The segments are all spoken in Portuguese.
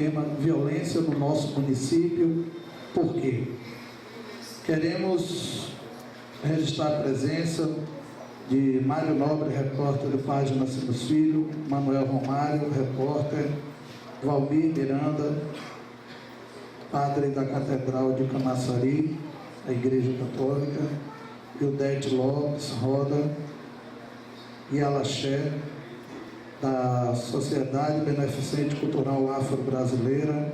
tema violência no nosso município. Por quê? Queremos registrar a presença de Mário Nobre, repórter do Página Sinos Filho, Manuel Romário, repórter, Valmir Miranda, padre da Catedral de Camaçari, a Igreja Católica, Ildete Lopes Roda e Alaxé, da Sociedade Beneficente Cultural Afro-Brasileira,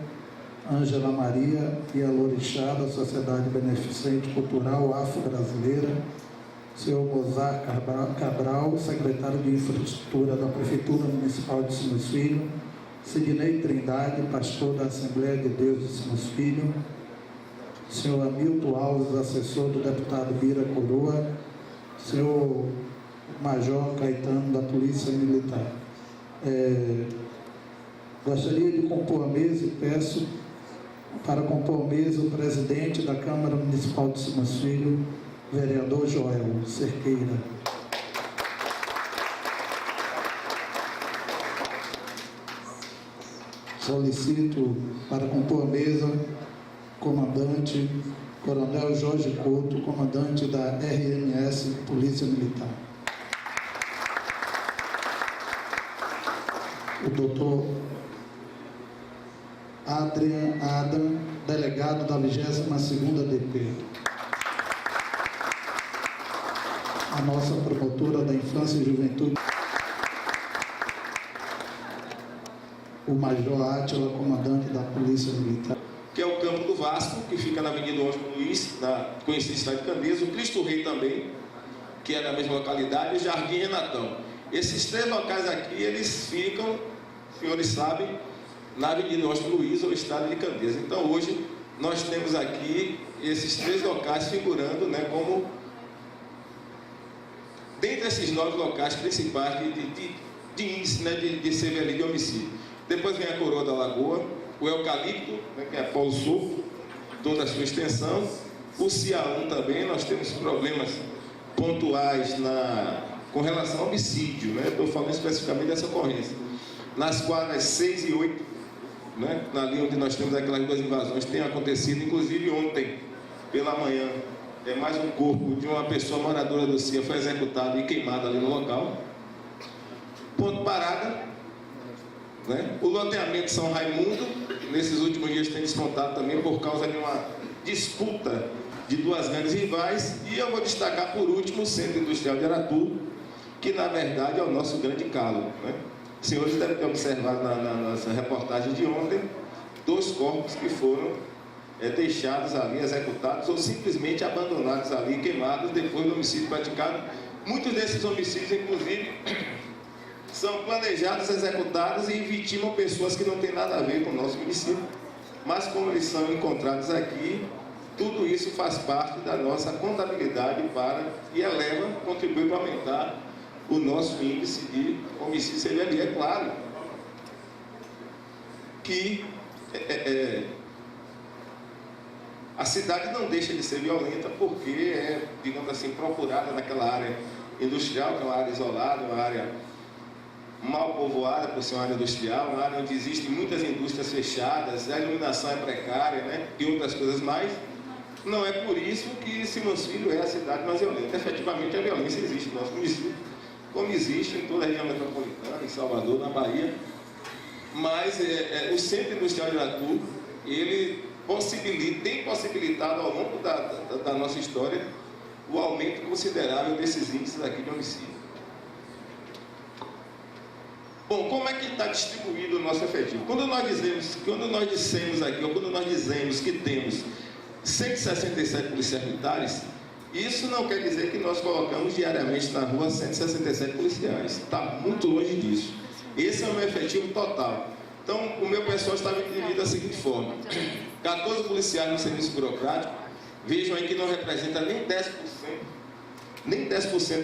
Ângela Maria e Alorixá, da Sociedade Beneficente Cultural Afro-Brasileira, senhor Mozart Cabral, secretário de Infraestrutura da Prefeitura Municipal de Sinos Filho, Sidney Trindade, pastor da Assembleia de Deus de Sinos Filho, senhor Hamilton Alves, assessor do deputado Bira Coroa, senhor Major Caetano, da Polícia Militar. Gostaria de compor a mesa e peço para compor a mesa o presidente da Câmara Municipal de Sinos Filho, vereador Joel Cerqueira. Solicito para compor a mesa comandante Coronel Jorge Couto, comandante da RMS Polícia Militar. O doutor Adrian Adam, delegado da 22ª DP. A nossa promotora da Infância e Juventude, o Major Átila, comandante da Polícia Militar. Que é o Campo do Vasco, que fica na Avenida Osmo Luiz, na conhecida cidade de Candeias, o Cristo Rei também, que é na mesma localidade, e o Jardim Renatão. Esses três locais aqui, eles ficam, os senhores sabem, na Avenida Osmo Luiz, ou estado de Candeias. Então hoje nós temos aqui esses três locais figurando, né, como dentre esses 9 locais principais de índice, né, de CVL, de homicídio. Depois vem a Coroa da Lagoa, o Eucalipto, né, que é Polo Sul, toda a sua extensão, o CIA1 também. Nós temos problemas pontuais com relação ao homicídio, né? Estou falando especificamente dessa ocorrência. Nas quadras 6 e 8, né, ali onde nós temos aquelas 2 invasões, tem acontecido, inclusive ontem, pela manhã, mais um corpo de uma pessoa moradora do CIA foi executado e queimado ali no local. Ponto Parada, né? O loteamento São Raimundo, nesses últimos dias tem desmontado também por causa de uma disputa de 2 grandes rivais. E eu vou destacar por último o Centro Industrial de Aratu, que na verdade é o nosso grande calo, né? Os senhores devem ter observado na nossa reportagem de ontem 2 corpos que foram deixados ali, executados ou simplesmente abandonados ali, queimados depois do homicídio praticado. Muitos desses homicídios, inclusive, são planejados, executados e vitimam pessoas que não têm nada a ver com o nosso município. Mas como eles são encontrados aqui, tudo isso faz parte da nossa contabilidade e eleva, contribui para aumentar o nosso índice de homicídio CVL. É claro que a cidade não deixa de ser violenta porque é, digamos assim, procurada naquela área industrial, que é uma área isolada, uma área mal povoada por ser uma área industrial, uma área onde existem muitas indústrias fechadas, a iluminação é precária, né, e outras coisas mais. Não é por isso que Sinos Filho é a cidade mais violenta. Efetivamente a violência existe no nosso município, como existe em toda a região metropolitana, em Salvador, na Bahia. Mas o Centro Industrial de Aratu, ele tem possibilitado ao longo da nossa história o aumento considerável desses índices aqui de homicídio. Bom, como é que está distribuído o nosso efetivo? Quando nós dissemos aqui, ou quando nós dizemos que temos 167 policiais militares, isso não quer dizer que nós colocamos diariamente na rua 167 policiais. Está muito longe disso. Esse é o meu efetivo total. Então, o meu pessoal estava dividido da seguinte forma: 14 policiais no serviço burocrático. Vejam aí que não representa nem 10%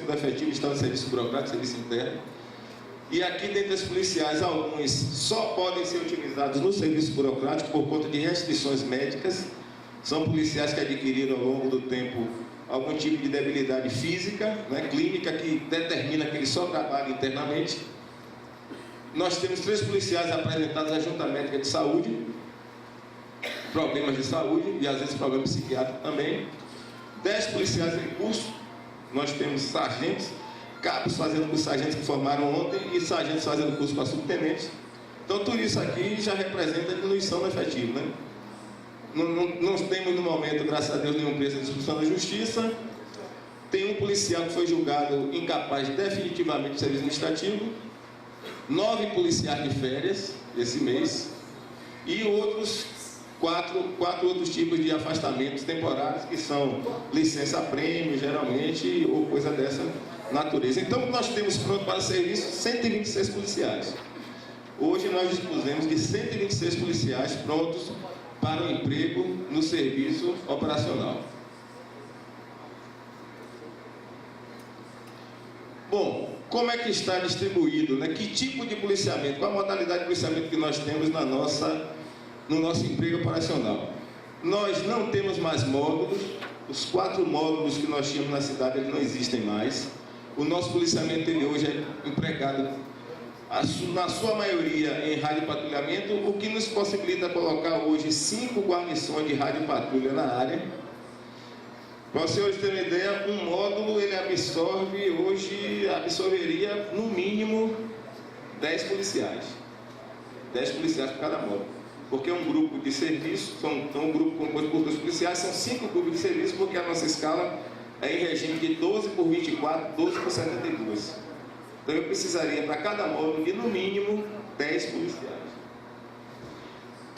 do efetivo está no serviço burocrático, serviço interno. E aqui dentro dos policiais, alguns só podem ser utilizados no serviço burocrático por conta de restrições médicas. São policiais que adquiriram ao longo do tempo algum tipo de debilidade física, né, clínica, que determina que eles só trabalham internamente. Nós temos 3 policiais apresentados à Junta Médica de Saúde, problemas de saúde e às vezes problemas psiquiátricos também. 10 policiais em curso, nós temos sargentos, cabos fazendo curso, sargentos que formaram ontem e sargentos fazendo curso para subtenentes. Então tudo isso aqui já representa a diminuição do efetivo, né? Não temos no momento, graças a Deus, nenhum preso de expulsão da justiça. Tem um policial que foi julgado incapaz definitivamente de serviço administrativo, 9 policiais de férias esse mês e outros 4 outros tipos de afastamentos temporários, que são licença-prêmio, geralmente, ou coisa dessa natureza. Então, nós temos pronto para serviço 126 policiais. Hoje, nós dispusemos de 126 policiais prontos para o emprego no serviço operacional. Bom, como é que está distribuído, né? Que tipo de policiamento, qual a modalidade de policiamento que nós temos no nosso emprego operacional? Nós não temos mais módulos, os 4 módulos que nós tínhamos na cidade eles não existem mais. O nosso policiamento ele hoje é empregado, na sua maioria, em rádio patrulhamento, o que nos possibilita colocar hoje 5 guarnições de rádio patrulha na área. Para os senhores terem uma ideia, um módulo ele absorveria no mínimo 10 policiais. 10 policiais por cada módulo. Porque é um grupo de serviço, um grupo composto por 2 policiais, são 5 grupos de serviço, porque a nossa escala é em regime de 12 por 24, 12 por 72. Então eu precisaria para cada módulo de no mínimo 10 policiais.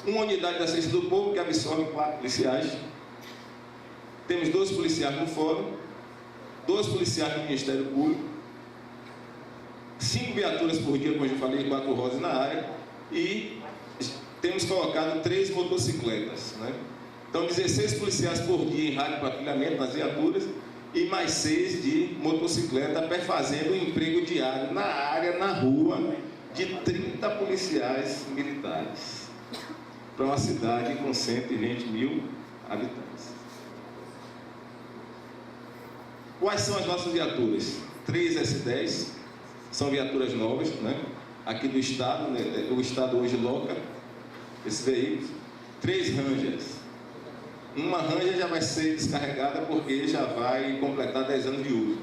Uma unidade da Ciência do Povo que absorve 4 policiais. Temos 2 policiais no fórum, 2 policiais no Ministério Público, 5 viaturas por dia, como eu já falei, 4 rosas na área, e temos colocado 3 motocicletas, né? Então 16 policiais por dia em rádio patrulhamento nas viaturas e mais 6 de motocicleta, perfazendo o emprego diário na área, na rua, de 30 policiais militares para uma cidade com 120 mil habitantes. Quais são as nossas viaturas? 3 S10, são viaturas novas, né? Aqui do Estado, né? O Estado hoje loca esses veículos. 3 Rangers. Uma Ranger já vai ser descarregada porque já vai completar 10 anos de uso.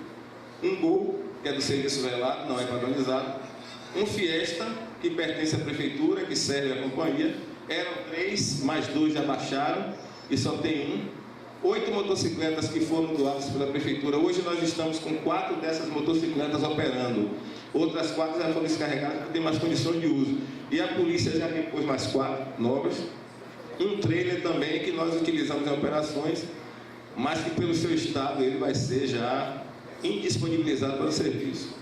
Um Gol, que é do serviço velado, não é padronizado. Um Fiesta, que pertence à prefeitura, que serve à companhia. Eram 3, mais 2 já baixaram e só tem 1. 8 motocicletas que foram doadas pela prefeitura. Hoje nós estamos com 4 dessas motocicletas operando. Outras 4 já foram descarregadas porque tem mais condições de uso. E a polícia já repôs mais 4 novas. Um trailer também que nós utilizamos em operações, mas que pelo seu estado ele vai ser já indisponibilizado para o serviço.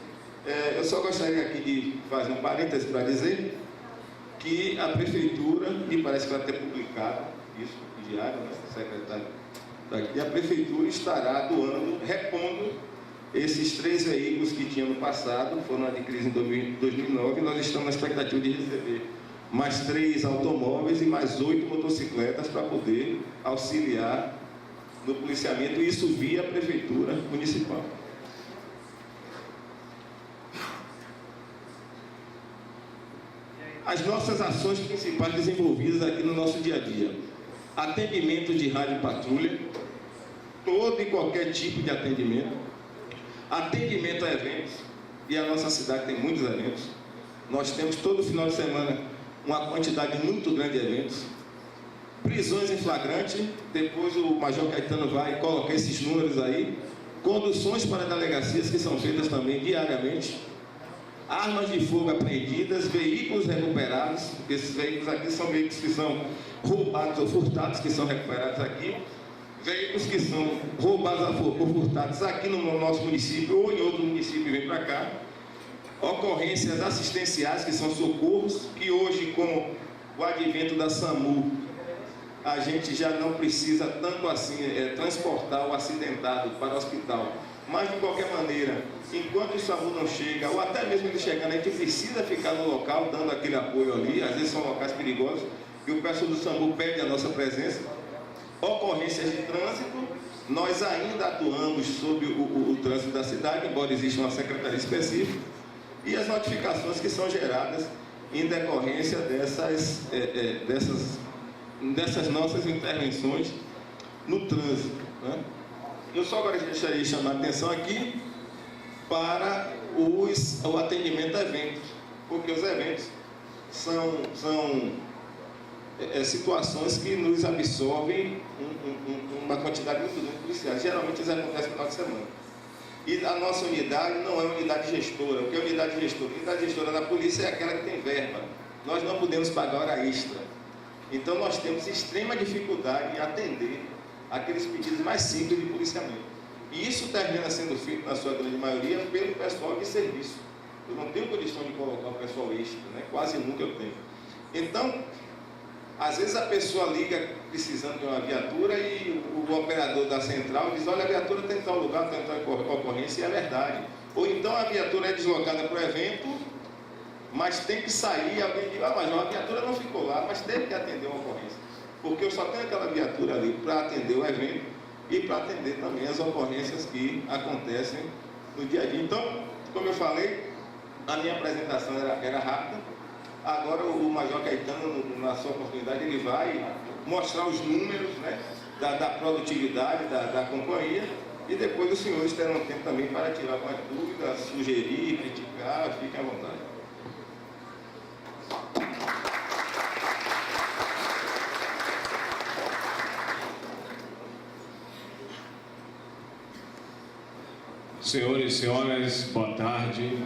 Eu só gostaria aqui de fazer um parênteses para dizer que a prefeitura, me parece que vai ter publicado isso no diário, né, secretário? Aqui, a prefeitura estará doando, repondo esses 3 veículos que tinham no passado, foram adquiridos em 2009, e nós estamos na expectativa de receber mais 3 automóveis e mais 8 motocicletas para poder auxiliar no policiamento, e isso via a prefeitura municipal. As nossas ações principais desenvolvidas aqui no nosso dia a dia: atendimento de rádio patrulha, todo e qualquer tipo de atendimento, atendimento a eventos, e a nossa cidade tem muitos eventos. Nós temos todo final de semana uma quantidade muito grande de eventos. Prisões em flagrante, depois o Major Caetano vai colocar esses números aí. Conduções para delegacias que são feitas também diariamente. Armas de fogo apreendidas, veículos recuperados, porque esses veículos aqui são veículos que são roubados ou furtados, que são recuperados aqui. Veículos que são roubados ou furtados aqui no nosso município ou em outro município e vem para cá. Ocorrências assistenciais, que são socorros, que hoje, com o advento da SAMU, a gente já não precisa tanto assim transportar o acidentado para o hospital. Mas, de qualquer maneira, enquanto o SAMU não chega, ou até mesmo ele chegando, a gente precisa ficar no local, dando aquele apoio ali. Às vezes são locais perigosos, e o pessoal do SAMU pede a nossa presença. Ocorrências de trânsito, nós ainda atuamos sobre o trânsito da cidade, embora exista uma secretaria específica, e as notificações que são geradas em decorrência dessas nossas intervenções no trânsito, né? Eu só agora gostaria de chamar a atenção aqui para o atendimento a eventos, porque os eventos são situações que nos absorvem uma quantidade muito grande de policiais. Geralmente isso acontece no final de semana. E a nossa unidade não é unidade gestora. O que é unidade gestora? A unidade gestora da polícia é aquela que tem verba. Nós não podemos pagar hora extra. Então nós temos extrema dificuldade em atender aqueles pedidos mais simples de policiamento. E isso termina sendo feito, na sua grande maioria, pelo pessoal de serviço. Eu não tenho condição de colocar o pessoal extra, né? Quase nunca eu tenho. Então, às vezes a pessoa liga precisando de uma viatura e o operador da central diz: olha, a viatura tem tal lugar, tem tal ocorrência, e é verdade. Ou então a viatura é deslocada para o evento, mas tem que sair, alguém diz: ah, mas a viatura não ficou lá, mas teve que atender uma ocorrência. Porque eu só tenho aquela viatura ali para atender o evento e para atender também as ocorrências que acontecem no dia a dia. Então, como eu falei, a minha apresentação era rápida. Agora o Major Caetano, na sua oportunidade, ele vai mostrar os números, né, da produtividade da companhia, e depois os senhores terão tempo também para tirar algumas dúvidas, sugerir, criticar, fiquem à vontade. Senhores e senhoras, boa tarde.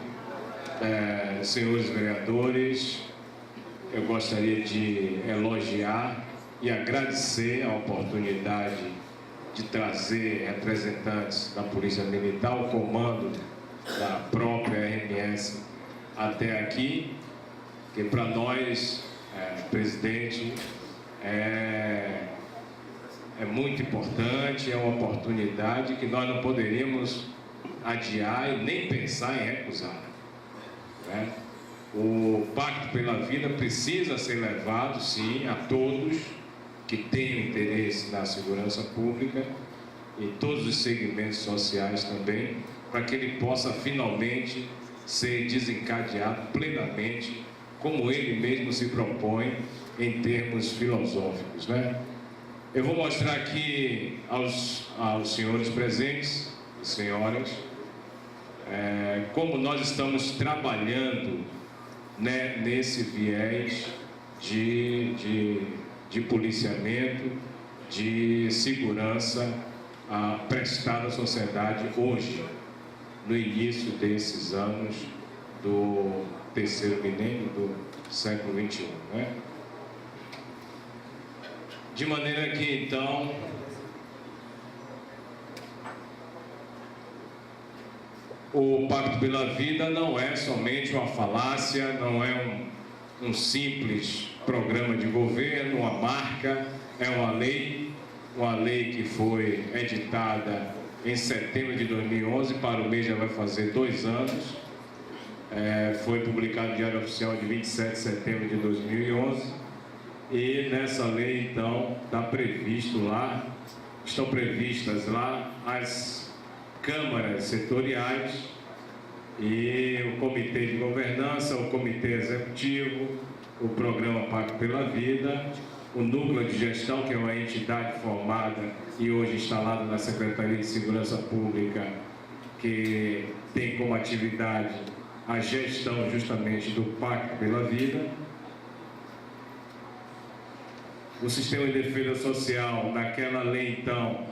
Senhores vereadores, eu gostaria de elogiar e agradecer a oportunidade de trazer representantes da Polícia Militar, o comando da própria RMS até aqui, que para nós, presidente, é muito importante, é uma oportunidade que nós não poderíamos adiar e nem pensar em recusar, né? O Pacto pela Vida precisa ser levado, sim, a todos que têm interesse na segurança pública e todos os segmentos sociais também, para que ele possa finalmente ser desencadeado plenamente, como ele mesmo se propõe em termos filosóficos, né? Eu vou mostrar aqui aos senhores presentes e senhoras como nós estamos trabalhando, né, nesse viés de policiamento, de segurança prestada à sociedade hoje, no início desses anos do terceiro milênio do século XXI, né? De maneira que, então, o Pacto pela Vida não é somente uma falácia, não é um simples programa de governo, uma marca, é uma lei que foi editada em setembro de 2011, para o mês já vai fazer 2 anos, foi publicado no Diário Oficial de 27 de setembro de 2011, e nessa lei, então, estão previstas lá as câmaras setoriais e o comitê de governança, o comitê executivo, o programa Pacto pela Vida, o núcleo de gestão, que é uma entidade formada e hoje instalada na Secretaria de Segurança Pública, que tem como atividade a gestão justamente do Pacto pela Vida. O sistema de defesa social, naquela lei, então,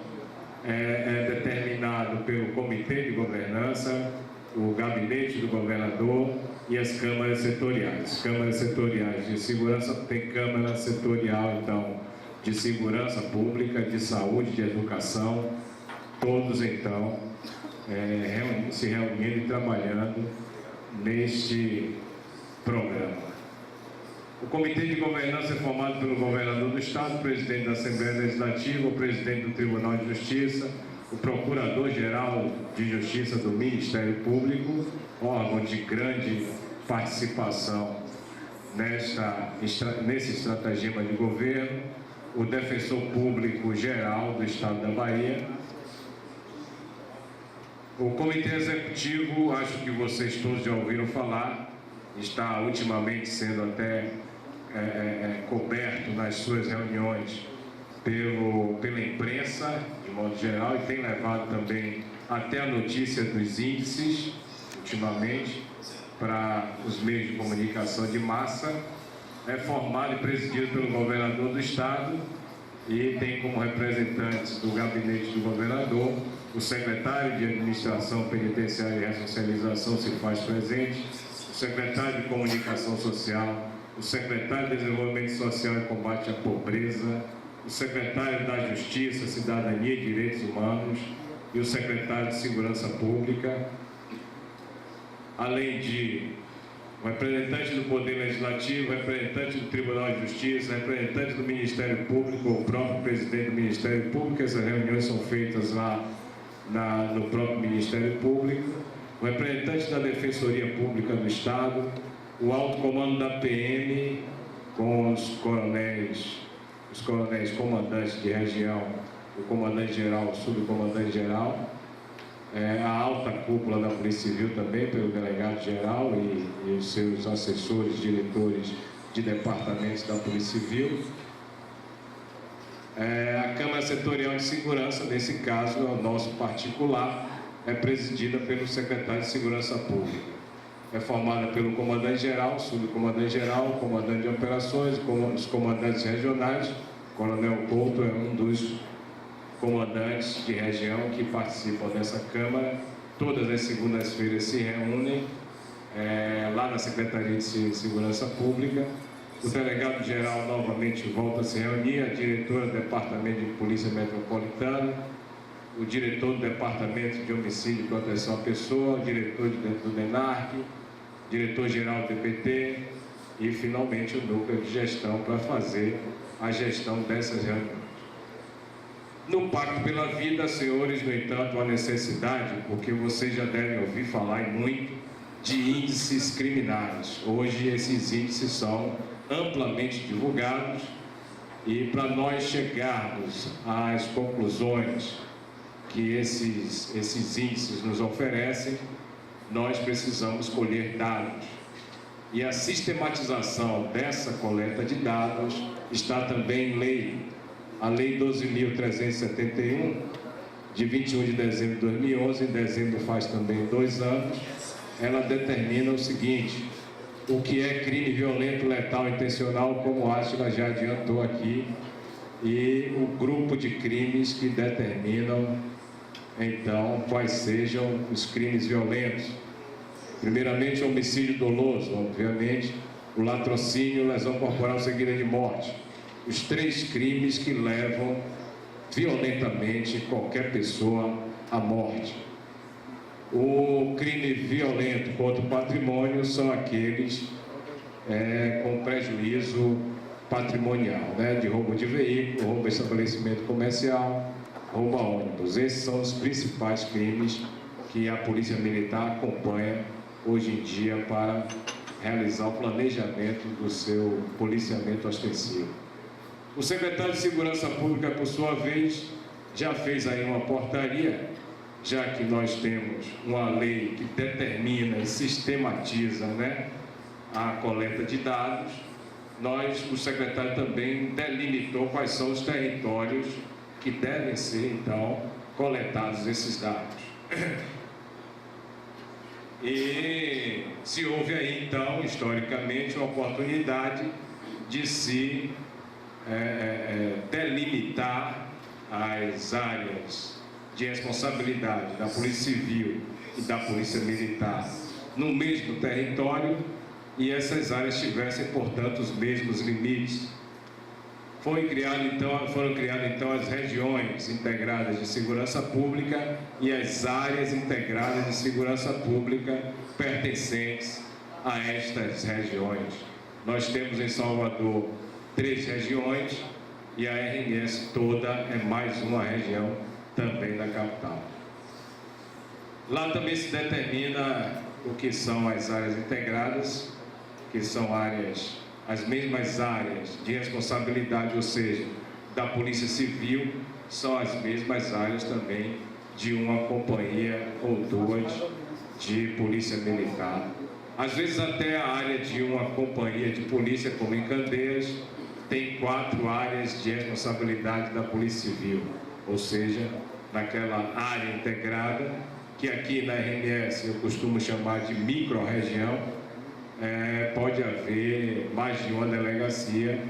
é determinado pelo Comitê de Governança, o Gabinete do Governador e as câmaras setoriais. Câmaras setoriais de segurança, tem Câmara Setorial, então, de Segurança Pública, de Saúde, de Educação, todos, então, se reunindo e trabalhando neste programa. O Comitê de Governança é formado pelo Governador do Estado, o Presidente da Assembleia Legislativa, o Presidente do Tribunal de Justiça, o Procurador-Geral de Justiça do Ministério Público, órgão de grande participação nesse estratagema de governo, o Defensor Público Geral do Estado da Bahia. O Comitê Executivo, acho que vocês todos já ouviram falar, está ultimamente sendo até coberto nas suas reuniões pela imprensa, de modo geral, e tem levado também até a notícia dos índices, ultimamente, para os meios de comunicação de massa. É formado e presidido pelo governador do estado e tem como representantes do gabinete do governador o secretário de Administração Penitenciária e Ressocialização se faz presente, o secretário de Comunicação Social, o secretário de Desenvolvimento Social e Combate à Pobreza, o secretário da Justiça, Cidadania e Direitos Humanos e o secretário de Segurança Pública, além de representante do Poder Legislativo, representante do Tribunal de Justiça, representante do Ministério Público, o próprio presidente do Ministério Público. Essas reuniões são feitas lá no próprio Ministério Público, o representante da Defensoria Pública do Estado, o alto comando da PM, com os coronéis comandantes de região, o comandante-geral, o subcomandante-geral, a alta cúpula da Polícia Civil também, pelo delegado-geral e os seus assessores, diretores de departamentos da Polícia Civil. A Câmara Setorial de Segurança, nesse caso, é o nosso particular, é presidida pelo secretário de Segurança Pública. É formada pelo comandante-geral, subcomandante-geral, comandante de operações, os comandantes regionais. O Coronel Couto é um dos comandantes de região que participam dessa Câmara. Todas as segundas-feiras se reúnem lá na Secretaria de Segurança Pública. O delegado-geral novamente volta a se reunir, a diretora do Departamento de Polícia Metropolitana, o diretor do Departamento de Homicídio e Proteção à Pessoa, o diretor do DENARC, diretor-geral do DPT e, finalmente, o núcleo de gestão para fazer a gestão dessas reuniões. No Pacto pela Vida, senhores, no entanto, há necessidade, porque vocês já devem ouvir falar muito, de índices criminais. Hoje, esses índices são amplamente divulgados e, para nós chegarmos às conclusões que esses índices nos oferecem, nós precisamos colher dados. E a sistematização dessa coleta de dados está também em lei. A Lei 12.371, de 21 de dezembro de 2011, em dezembro faz também 2 anos, ela determina o seguinte: o que é crime violento, letal, intencional, como a Átila já adiantou aqui, e o grupo de crimes que determinam, então, quais sejam os crimes violentos. Primeiramente, o homicídio doloso, obviamente, o latrocínio, lesão corporal seguida de morte. Os 3 crimes que levam violentamente qualquer pessoa à morte. O crime violento contra o patrimônio são aqueles com prejuízo patrimonial, de roubo de veículo, roubo a estabelecimento comercial, roubo a ônibus. Esses são os principais crimes que a Polícia Militar acompanha hoje em dia para realizar o planejamento do seu policiamento ostensivo. O secretário de Segurança Pública, por sua vez, já fez aí uma portaria, já que nós temos uma lei que determina e sistematiza a coleta de dados. O secretário também delimitou quais são os territórios que devem ser, então, coletados esses dados. E se houve aí, então, historicamente, uma oportunidade de se delimitar as áreas de responsabilidade da Polícia Civil e da Polícia Militar no mesmo território e essas áreas tivessem, portanto, os mesmos limites. Foram criadas então as regiões integradas de segurança pública e as áreas integradas de segurança pública pertencentes a estas regiões. Nós temos em Salvador 3 regiões e a RMS toda é mais uma região também da capital. Lá também se determina o que são as áreas integradas, que são as mesmas áreas de responsabilidade, ou seja, da Polícia Civil, são as mesmas áreas também de uma companhia ou 2 de Polícia Militar Às vezes até a área de uma companhia de polícia, como em Candeias, tem 4 áreas de responsabilidade da Polícia Civil, ou seja, naquela área integrada, que aqui na RMS eu costumo chamar de micro-região, pode haver mais de uma delegacia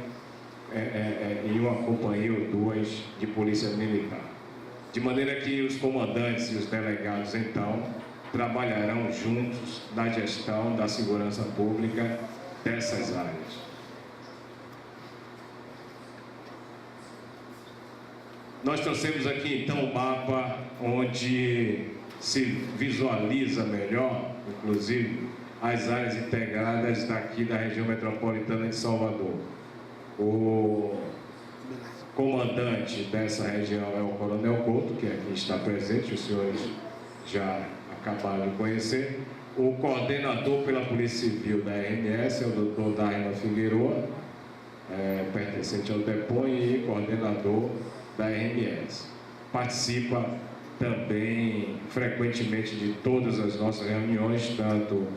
em uma companhia ou 2 de polícia militar. De maneira que os comandantes e os delegados, então, trabalharão juntos na gestão da segurança pública dessas áreas. Nós trouxemos aqui, então, um mapa onde se visualiza melhor, inclusive, as áreas integradas daqui da região metropolitana de Salvador. O comandante dessa região é o Coronel Couto, que aqui está presente, os senhores já acabaram de conhecer. O coordenador pela Polícia Civil da RMS é o doutor Daima Figueroa, pertencente ao DEPON e coordenador da RMS. Participa também frequentemente de todas as nossas reuniões, tanto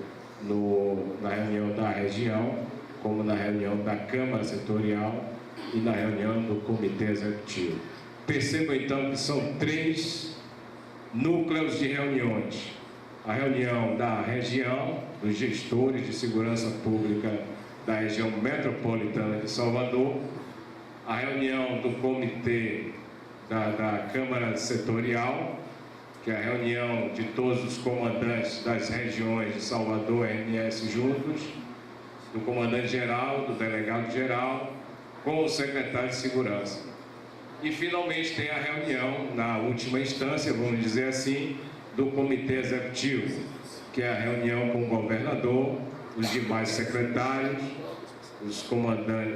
na reunião da região, como na reunião da Câmara Setorial e na reunião do Comitê Executivo. Percebam então que são 3 núcleos de reuniões. A reunião da região, dos gestores de segurança pública da região metropolitana de Salvador, a reunião do Comitê da Câmara Setorial, que é a reunião de todos os comandantes das regiões de Salvador e RMS juntos, do comandante-geral, do delegado-geral, com o secretário de Segurança. E, finalmente, tem a reunião, na última instância, vamos dizer assim, do Comitê Executivo, que é a reunião com o governador, os demais secretários,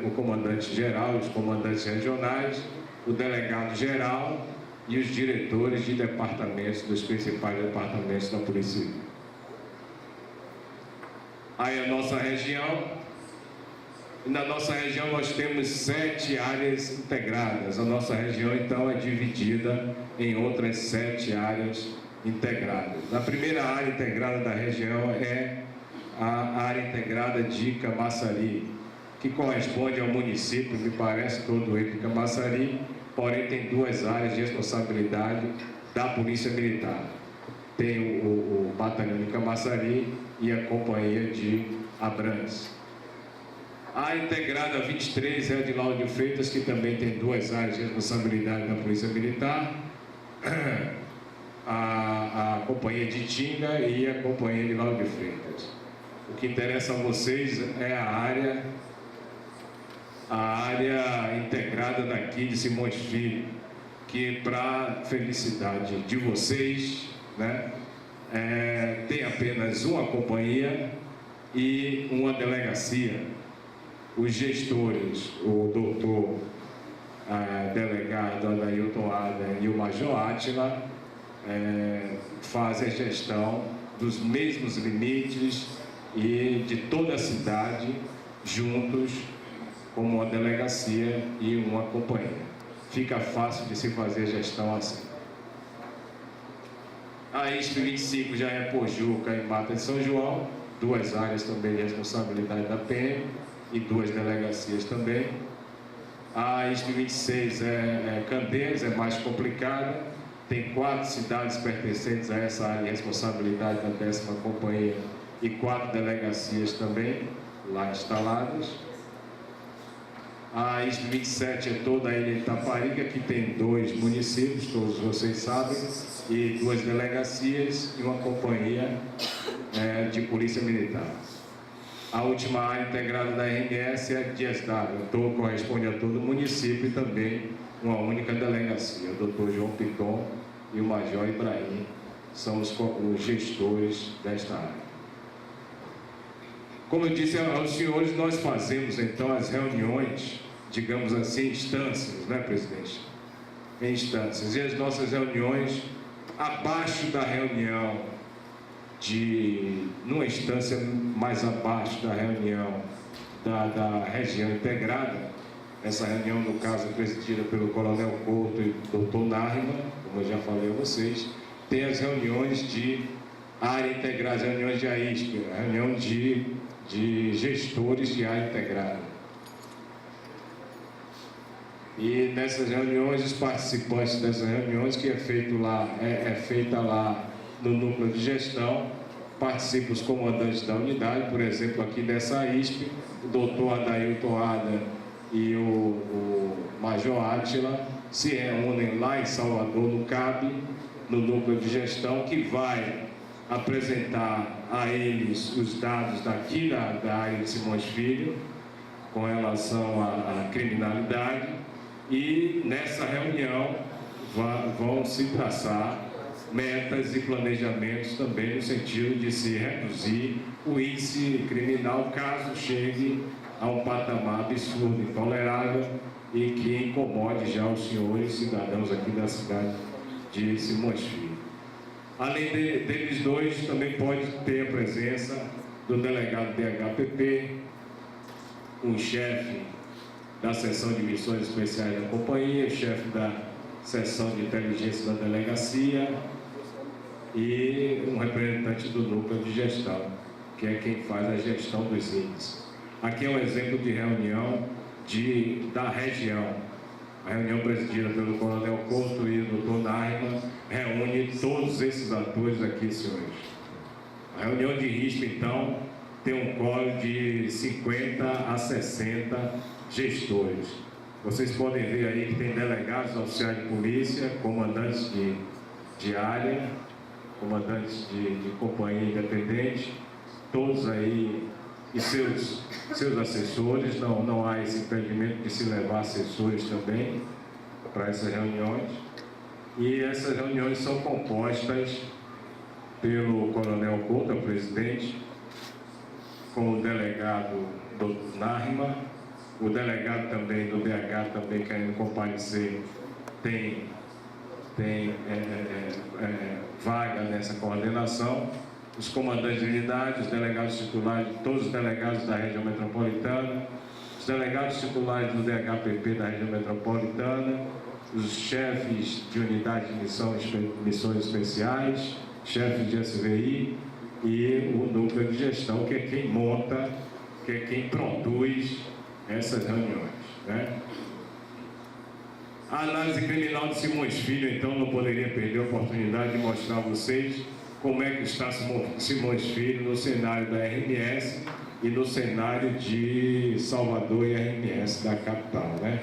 o comandante-geral, os comandantes regionais, o delegado-geral e os diretores de departamentos, dos principais departamentos da Polícia Civil. Aí a nossa região, na nossa região nós temos 7 áreas integradas. A nossa região então é dividida em outras 7 áreas integradas. A primeira área integrada da região é a área integrada de Camaçari, que corresponde ao município, me parece, todo ele de Camaçari, porém tem 2 áreas de responsabilidade da Polícia Militar. Tem o Batalhão de Camaçari e a Companhia de Abrantes. A área integrada 23 é a de Lauro de Freitas, que também tem 2 áreas de responsabilidade da Polícia Militar, a Companhia de Itinga e a Companhia de Lauro de Freitas. O que interessa a vocês é a área integrada daqui de Simões Filho, que, para felicidade de vocês, né, tem apenas uma companhia e uma delegacia. Os gestores, o doutor delegado Adailton Adam e o major Átila, fazem a gestão dos mesmos limites e de toda a cidade juntos, como uma delegacia e uma companhia. Fica fácil de se fazer gestão assim. A ISP 25 já é Pojuca e Mata de São João, 2 áreas também de responsabilidade da PM e 2 delegacias também. A ISP 26 é Candeias, é mais complicada, tem 4 cidades pertencentes a essa área de responsabilidade da 10ª Companhia e 4 delegacias também lá instaladas. A ISP 27 é toda a ilha de Itaparica, que tem 2 municípios, todos vocês sabem, e 2 delegacias e uma companhia de polícia militar. A última área integrada da RMS é a Dias d'Ávila, corresponde a todo o município e também uma única delegacia. O doutor João Piton e o major Ibrahim são os gestores desta área. Como eu disse aos senhores, nós fazemos então as reuniões, digamos assim, instâncias, né, presidente? Em instâncias. E as nossas reuniões, abaixo da reunião numa instância mais abaixo da reunião da região integrada, essa reunião, no caso, presidida pelo Coronel Couto e doutor Narima, como eu já falei a vocês, tem as reuniões de área integrada, as reuniões de AISP, reunião de gestores de área integrada. E nessas reuniões, os participantes dessas reuniões, que é feita lá no núcleo de gestão, participam os comandantes da unidade, por exemplo, aqui dessa AISP, o doutor Adailton Ada e o Major Átila se reúnem lá em Salvador, no CAB, no núcleo de gestão, que vai apresentar a eles os dados daqui da área de Simões Filho, com relação à criminalidade, e nessa reunião vão se traçar metas e planejamentos também no sentido de se reduzir o índice criminal caso chegue a um patamar absurdo, intolerável e que incomode já os senhores cidadãos aqui da cidade de Simões Filho. Além deles dois, também pode ter a presença do delegado DHPP, um chefe da seção de missões especiais da companhia, chefe da seção de inteligência da delegacia e um representante do núcleo de gestão, que é quem faz a gestão dos índices. Aqui é um exemplo de reunião da região. A reunião presidida pelo Coronel Couto e o Dr. Naima reúne todos esses atores aqui, senhores. A reunião de risco, então, tem um quórum de 50 a 60 gestores. Vocês podem ver aí que tem delegados, oficiais de polícia, comandantes de área, comandantes de companhia independente, todos aí e seus assessores. Não há esse impedimento de se levar assessores também para essas reuniões. E essas reuniões são compostas pelo Coronel Couto, o presidente, com o delegado Dr. Narma, o delegado também do DH também querendo comparecer, tem vaga nessa coordenação, os comandantes de unidade, os delegados titulares, todos os delegados da região metropolitana, os delegados titulares do DHPP da região metropolitana, os chefes de unidade de missões especiais, chefes de SVI e o núcleo de gestão, que é quem monta, que é quem produz essas reuniões, né? A análise criminal de Simões Filho, então, não poderia perder a oportunidade de mostrar a vocês como é que está Simões Filho no cenário da RMS e no cenário de Salvador e RMS da capital, né?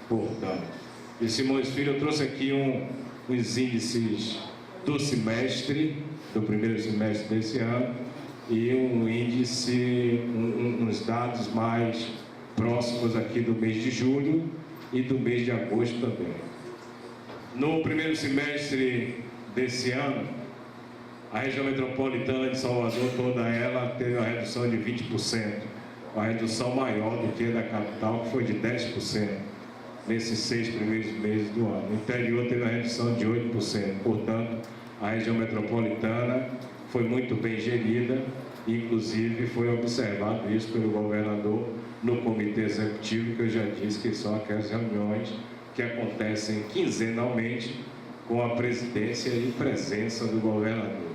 Portanto, de Simões Filho eu trouxe aqui uns índices do semestre, do primeiro semestre desse ano, e um índice, uns dados mais próximos aqui do mês de julho e do mês de agosto também. No primeiro semestre desse ano, a região metropolitana de Salvador, toda ela, teve uma redução de 20%, uma redução maior do que a da capital, que foi de 10% nesses 6 primeiros meses do ano. O interior teve uma redução de 8%, portanto, a região metropolitana foi muito bem gerida, inclusive foi observado isso pelo governador no comitê executivo, que eu já disse que são aquelas reuniões que acontecem quinzenalmente com a presidência e presença do governador.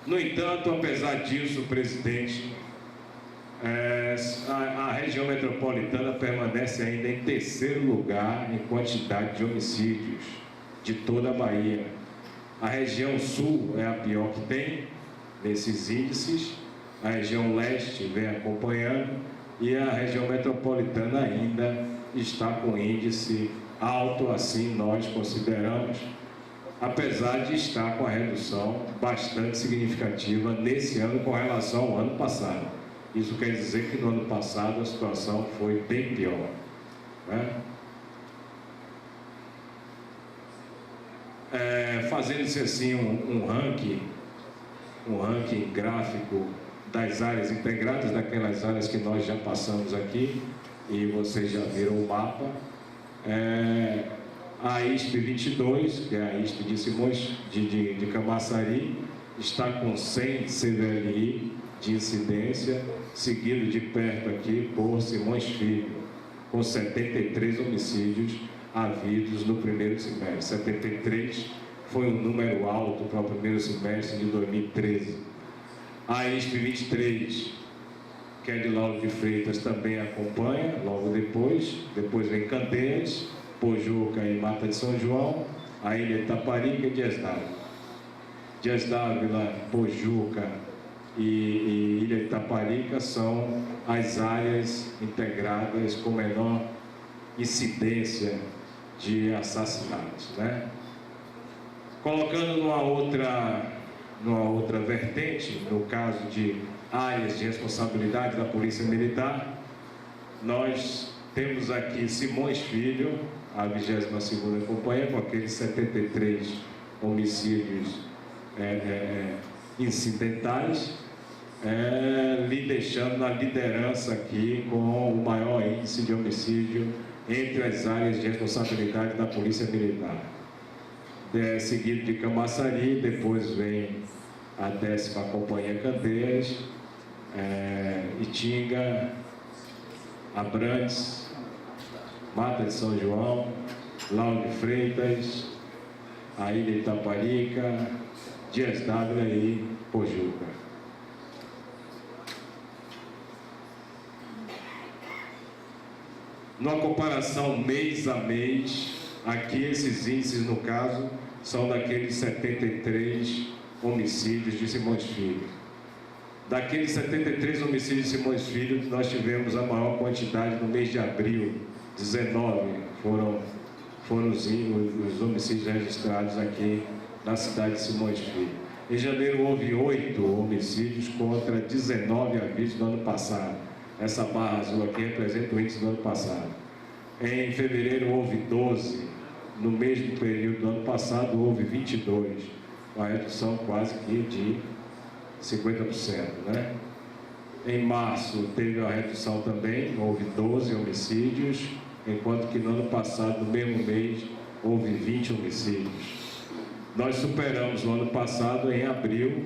No entanto, apesar disso, presidente, a região metropolitana permanece ainda em terceiro lugar em quantidade de homicídios de toda a Bahia. A região sul é a pior que tem nesses índices, a região leste vem acompanhando e a região metropolitana ainda está com índice alto, assim nós consideramos, apesar de estar com a redução bastante significativa nesse ano com relação ao ano passado. Isso quer dizer que no ano passado a situação foi bem pior, né? Fazendo-se assim um ranking gráfico das áreas integradas, daquelas áreas que nós já passamos aqui, e vocês já viram o mapa. A ISP 22, que é a ISP de Simões de Camaçari, está com 100 CVLI de incidência, seguido de perto aqui por Simões Filho, com 73 homicídios havidos no primeiro semestre, 73 foi um número alto para o primeiro semestre de 2013. A ISP 23, que é de Lauro de Freitas, também acompanha, logo depois vem Candeias, Pojuca e Mata de São João, a Ilha de Taparica e Dias d'Ávila. Dias d'Ávila, Pojuca e Ilha de Taparica são as áreas integradas com menor incidência de assassinatos, né? Colocando numa outra vertente, no caso de áreas de responsabilidade da Polícia Militar, nós temos aqui Simões Filho, a 22ª Companhia, com aqueles 73 homicídios incidentais, lhe deixando na liderança aqui com o maior índice de homicídio entre as áreas de responsabilidade da Polícia Militar. Seguido de Camaçari, depois vem a 10ª Companhia Candeias, Itinga, Abrantes, Mata de São João, Lauro de Freitas, a Ilha de Itaparica, Dias d'Ávila e Pojuca. Numa comparação mês a mês, aqui esses índices, no caso, são daqueles 73 homicídios de Simões Filho. Daqueles 73 homicídios de Simões Filho, nós tivemos a maior quantidade no mês de abril, 19 foram os homicídios registrados aqui na cidade de Simões Filho. Em janeiro houve 8 homicídios contra 19 havidos no ano passado. Essa barra azul aqui representa o índice do ano passado. Em fevereiro houve 12, no mesmo período do ano passado houve 22, uma redução quase que de 50%, né? Em março teve uma redução também, houve 12 homicídios, enquanto que no ano passado, no mesmo mês, houve 20 homicídios. Nós superamos no ano passado, em abril,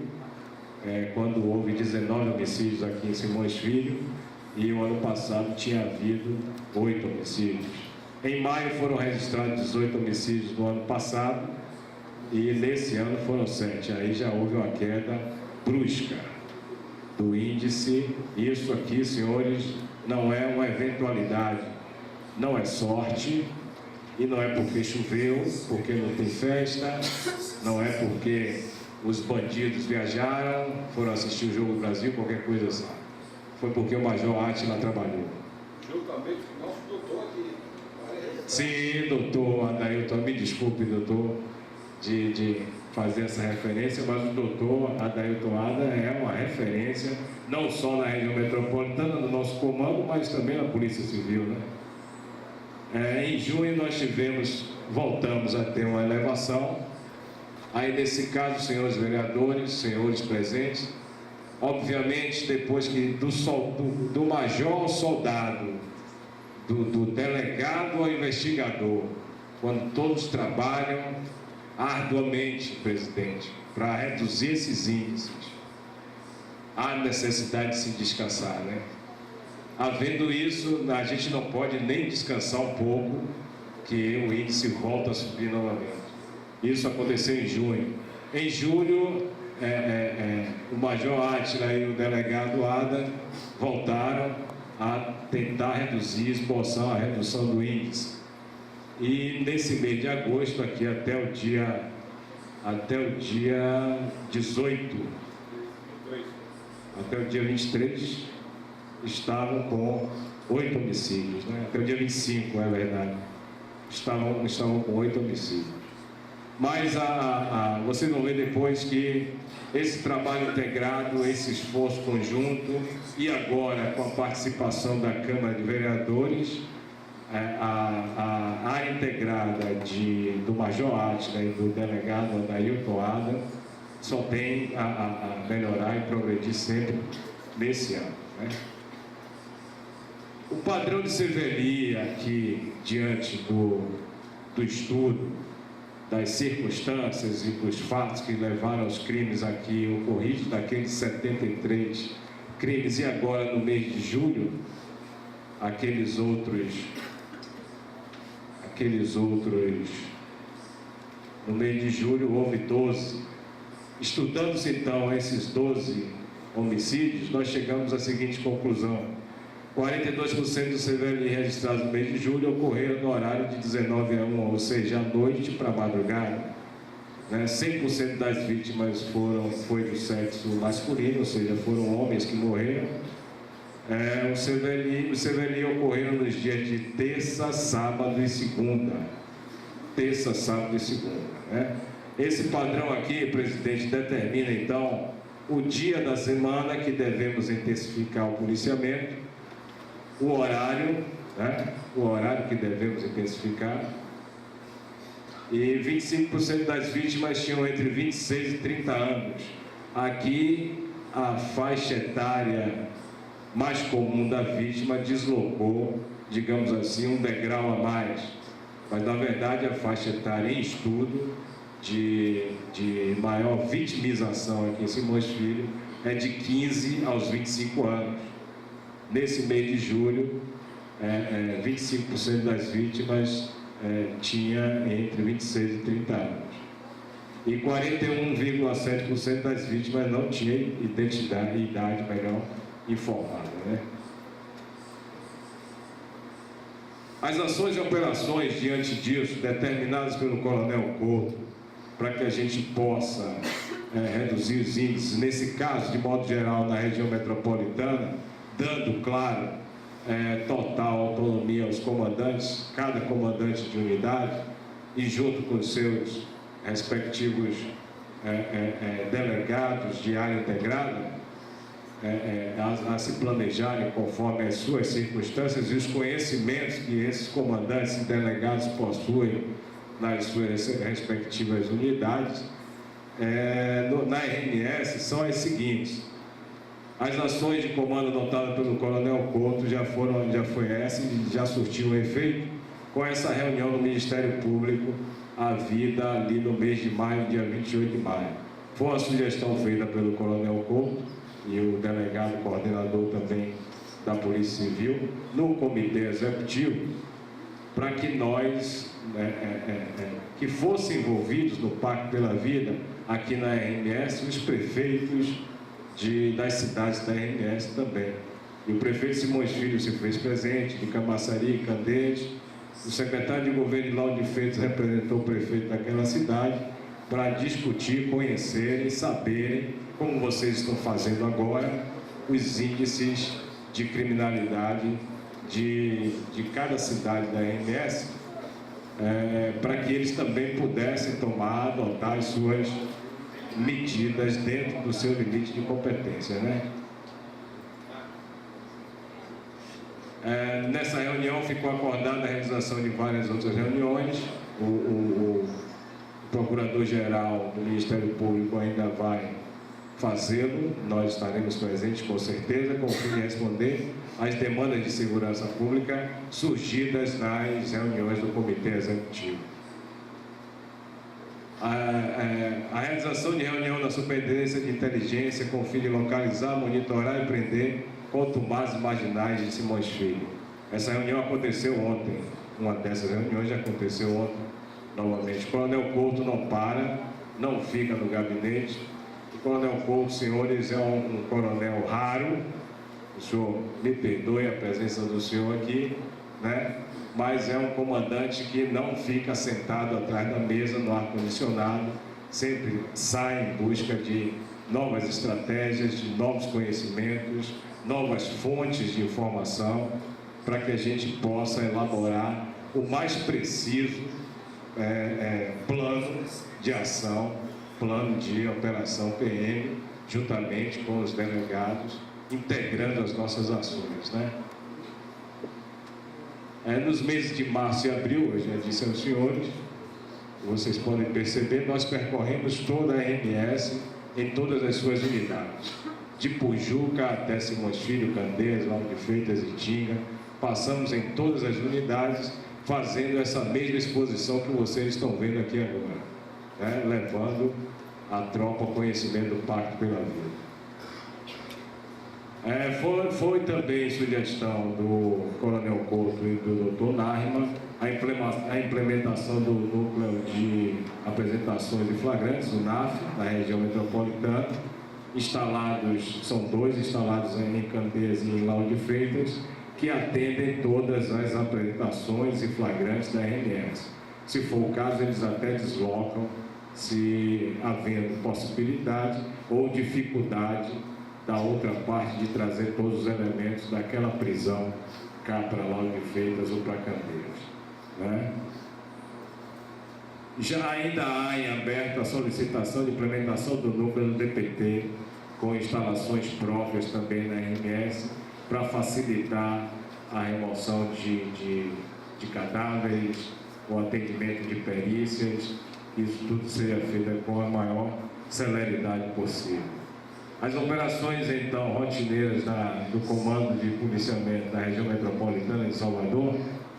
quando houve 19 homicídios aqui em Simões Filho, e o ano passado tinha havido 8 homicídios. Em maio foram registrados 18 homicídios no ano passado, e nesse ano foram 7. Aí já houve uma queda brusca do índice. Isso aqui, senhores, não é uma eventualidade, não é sorte, e não é porque choveu, porque não tem festa, não é porque os bandidos viajaram, foram assistir o Jogo do Brasil, qualquer coisa assim. Foi porque o Major Átila trabalhou. Juntamente com o nosso doutor aqui. Sim, doutor Adailton, me desculpe, doutor, de fazer essa referência, mas o doutor Adailton Ada é uma referência, não só na região metropolitana, no nosso comando, mas também na Polícia Civil, né? Em junho nós voltamos a ter uma elevação. Aí nesse caso, senhores vereadores, senhores presentes, obviamente depois que do major ao soldado, do delegado ao investigador, quando todos trabalham arduamente, presidente, para reduzir esses índices, há necessidade de se descansar, né? Havendo isso, a gente não pode nem descansar um pouco, que o índice volta a subir novamente. Isso aconteceu em junho. Em julho, o Major Átila e o delegado Ada voltaram a tentar reduzir, esboçar a redução do índice. E nesse mês de agosto, aqui até o dia 18, até o dia 23, estavam com 8 homicídios, né? Até o dia 25, é verdade. Estavam com 8 homicídios. Mas vocês vão ver depois que esse trabalho integrado, esse esforço conjunto, e agora com a participação da Câmara de Vereadores, a área integrada do Major Átila e do delegado Adailton Ada só tem a melhorar e progredir sempre nesse ano, né? O padrão de severia aqui, diante do estudo das circunstâncias e dos fatos que levaram aos crimes aqui ocorridos, daqueles 73 crimes, e agora no mês de julho, aqueles outros No mês de julho houve 12. Estudando-se então esses 12 homicídios, nós chegamos à seguinte conclusão: 42% dos CVLI registrados no mês de julho ocorreram no horário de 19 a 1, ou seja, à noite para a madrugada. 100% das vítimas foi do sexo masculino, ou seja, foram homens que morreram. Os CVLI ocorreram nos dias de terça, sábado e segunda. Terça, sábado e segunda. Esse padrão aqui, presidente, determina então o dia da semana que devemos intensificar o policiamento, o horário que devemos intensificar. E 25% das vítimas tinham entre 26 e 30 anos. Aqui, a faixa etária mais comum da vítima deslocou, digamos assim, um degrau a mais. Mas, na verdade, a faixa etária em estudo de maior vitimização aqui em Simões Filho é de 15 aos 25 anos. Nesse mês de julho, 25% das vítimas tinha entre 26 e 30 anos. E 41,7% das vítimas não tinha idade informada. As ações e operações diante disso, determinadas pelo Coronel Couto, para que a gente possa reduzir os índices, nesse caso, de modo geral, na região metropolitana, dando, claro, total autonomia aos comandantes, cada comandante de unidade, e junto com os seus respectivos delegados de área integrada, a se planejarem conforme as suas circunstâncias e os conhecimentos que esses comandantes e delegados possuem nas suas respectivas unidades. Na RMS são as seguintes: as ações de comando adotadas pelo Coronel Couto já foi essa e já surtiu efeito com essa reunião do Ministério Público havida ali no mês de maio, dia 28 de maio. Foi uma sugestão feita pelo Coronel Couto e o delegado coordenador também da Polícia Civil no Comitê Executivo, para que nós, que fossem envolvidos no Pacto pela Vida aqui na RMS, os prefeitos das cidades da RMS também. E o prefeito Simões Filho se fez presente, de Camaçari, Candeias. O secretário de governo Laude Freitas representou o prefeito daquela cidade para discutir, conhecerem e saberem, como vocês estão fazendo agora, os índices de criminalidade de cada cidade da RMS, para que eles também pudessem adotar as suas medidas dentro do seu limite de competência, Nessa reunião ficou acordada a realização de várias outras reuniões. O Procurador-Geral do Ministério Público ainda vai fazê-lo, nós estaremos presentes com certeza, com o fim de responder às demandas de segurança pública surgidas nas reuniões do Comitê Executivo. A realização de reunião da Superintendência de Inteligência com o fim de localizar, monitorar e prender contumazes marginais de Simões Filho. Essa reunião aconteceu ontem, uma dessas reuniões já aconteceu ontem novamente. O Coronel Couto não para, não fica no gabinete. O Coronel Couto, senhores, é um coronel raro. O senhor me perdoe a presença do senhor aqui, mas é um comandante que não fica sentado atrás da mesa no ar-condicionado, sempre sai em busca de novas estratégias, de novos conhecimentos, novas fontes de informação, para que a gente possa elaborar o mais preciso plano de ação, plano de operação PM, juntamente com os delegados, integrando as nossas ações, nos meses de março e abril, eu já disse aos senhores, vocês podem perceber, nós percorremos toda a RMS em todas as suas unidades, de Pujuca até Simões Filho, Candeias, Laude Freitas e Tinga. Passamos em todas as unidades, fazendo essa mesma exposição que vocês estão vendo aqui agora, levando a tropa ao conhecimento do Pacto pela Vida. Foi também sugestão do Coronel Couto e do Dr. Narima a implementação do núcleo de apresentações de flagrantes, o NAF, da região metropolitana, são dois instalados em Candeias e em Lauro de Freitas, que atendem todas as apresentações e flagrantes da RMS. Se for o caso, eles até deslocam, se havendo possibilidade ou dificuldade da outra parte de trazer todos os elementos daquela prisão cá para Lauro de Freitas ou para Candeias, né? Já ainda há em aberto a solicitação de implementação do núcleo do DPT, com instalações próprias também na RMS, para facilitar a remoção de cadáveres, o atendimento de perícias, isso tudo seja feito com a maior celeridade possível. As operações, então, rotineiras do Comando de Policiamento da Região Metropolitana de Salvador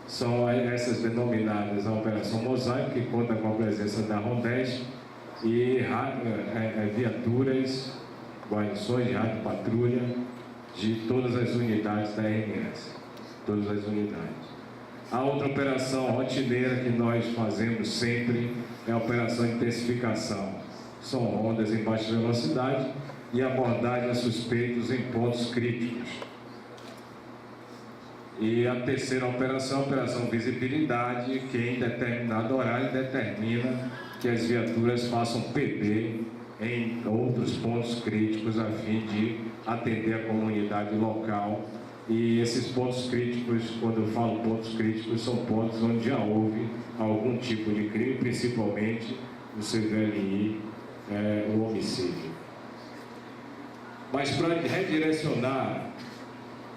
são essas denominadas a Operação Mosaico, que conta com a presença da Rondeste e viaturas, guarnições de rádio patrulha de todas as unidades da RMS, todas as unidades. A outra operação rotineira que nós fazemos sempre é a operação de intensificação. São rondas em baixa velocidade e abordagem a suspeitos em pontos críticos. E a terceira operação é a operação visibilidade, que em determinado horário determina que as viaturas façam PB em outros pontos críticos a fim de atender a comunidade local. E esses pontos críticos, quando eu falo pontos críticos, são pontos onde já houve algum tipo de crime, principalmente no CVLI, o homicídio. Mas para redirecionar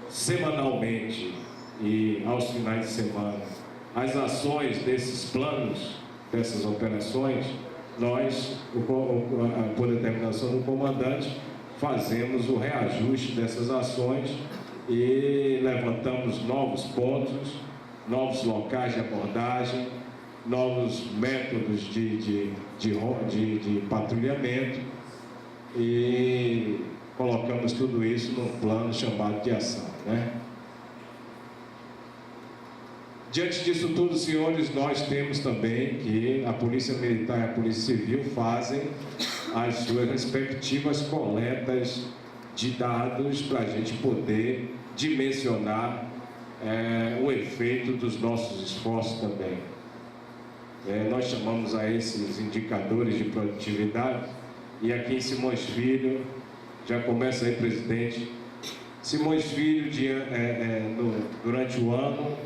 semanalmente e aos finais de semana as ações desses planos, dessas operações, nós, por determinação do comandante, fazemos o reajuste dessas ações e levantamos novos pontos, novos locais de abordagem, novos métodos de patrulhamento e colocamos tudo isso num plano chamado de ação, né? Diante disso tudo, senhores, nós temos também que a Polícia Militar e a Polícia Civil fazem as suas respectivas coletas de dados para a gente poder dimensionar o efeito dos nossos esforços também. Nós chamamos a esses indicadores de produtividade, e aqui em Simões Filho, já começa aí, presidente, Simões Filho, durante o ano,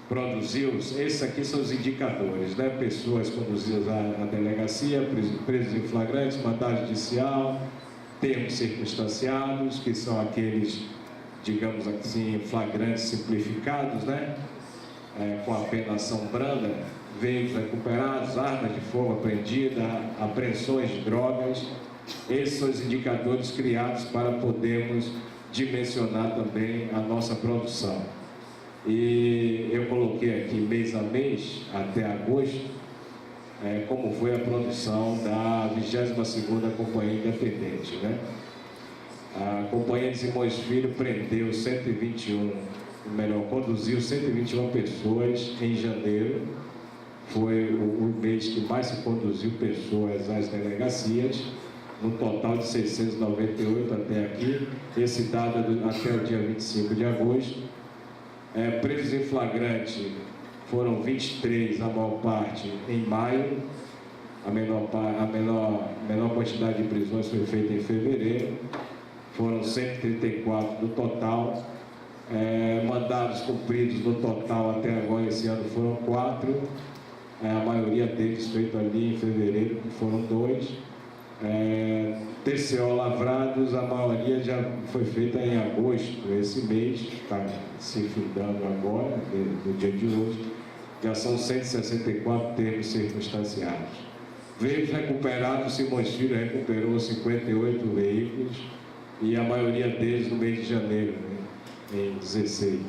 produziu, esses aqui são os indicadores, né? Pessoas conduzidas à delegacia, presos em flagrantes, mandado judicial, termos circunstanciados, que são aqueles, digamos assim, flagrantes simplificados, né? Com a penação branda, veículos recuperados, armas de fogo apreendidas, apreensões de drogas. Esses são os indicadores criados para podermos dimensionar também a nossa produção. E eu coloquei aqui mês a mês, até agosto, como foi a produção da 22ª Companhia Independente, né? A Companhia de Simões Filho prendeu conduziu 121 pessoas em janeiro. Foi o mês que mais se conduziu pessoas às delegacias, no total de 698 até aqui. Esse dado até o dia 25 de agosto. Presos em flagrante foram 23, a maior parte em maio. A menor quantidade de prisões foi feita em fevereiro. Foram 134 no total. Mandados cumpridos no total até agora, esse ano, foram 4. A maioria deles feito ali em fevereiro, foram 2. TCO lavrados, a maioria já foi feita em agosto, esse mês, está se findando agora, no dia de hoje. Já são 164 termos circunstanciados. Veículos recuperados, Simões Filho recuperou 58 veículos, e a maioria deles no mês de janeiro, né, em 16.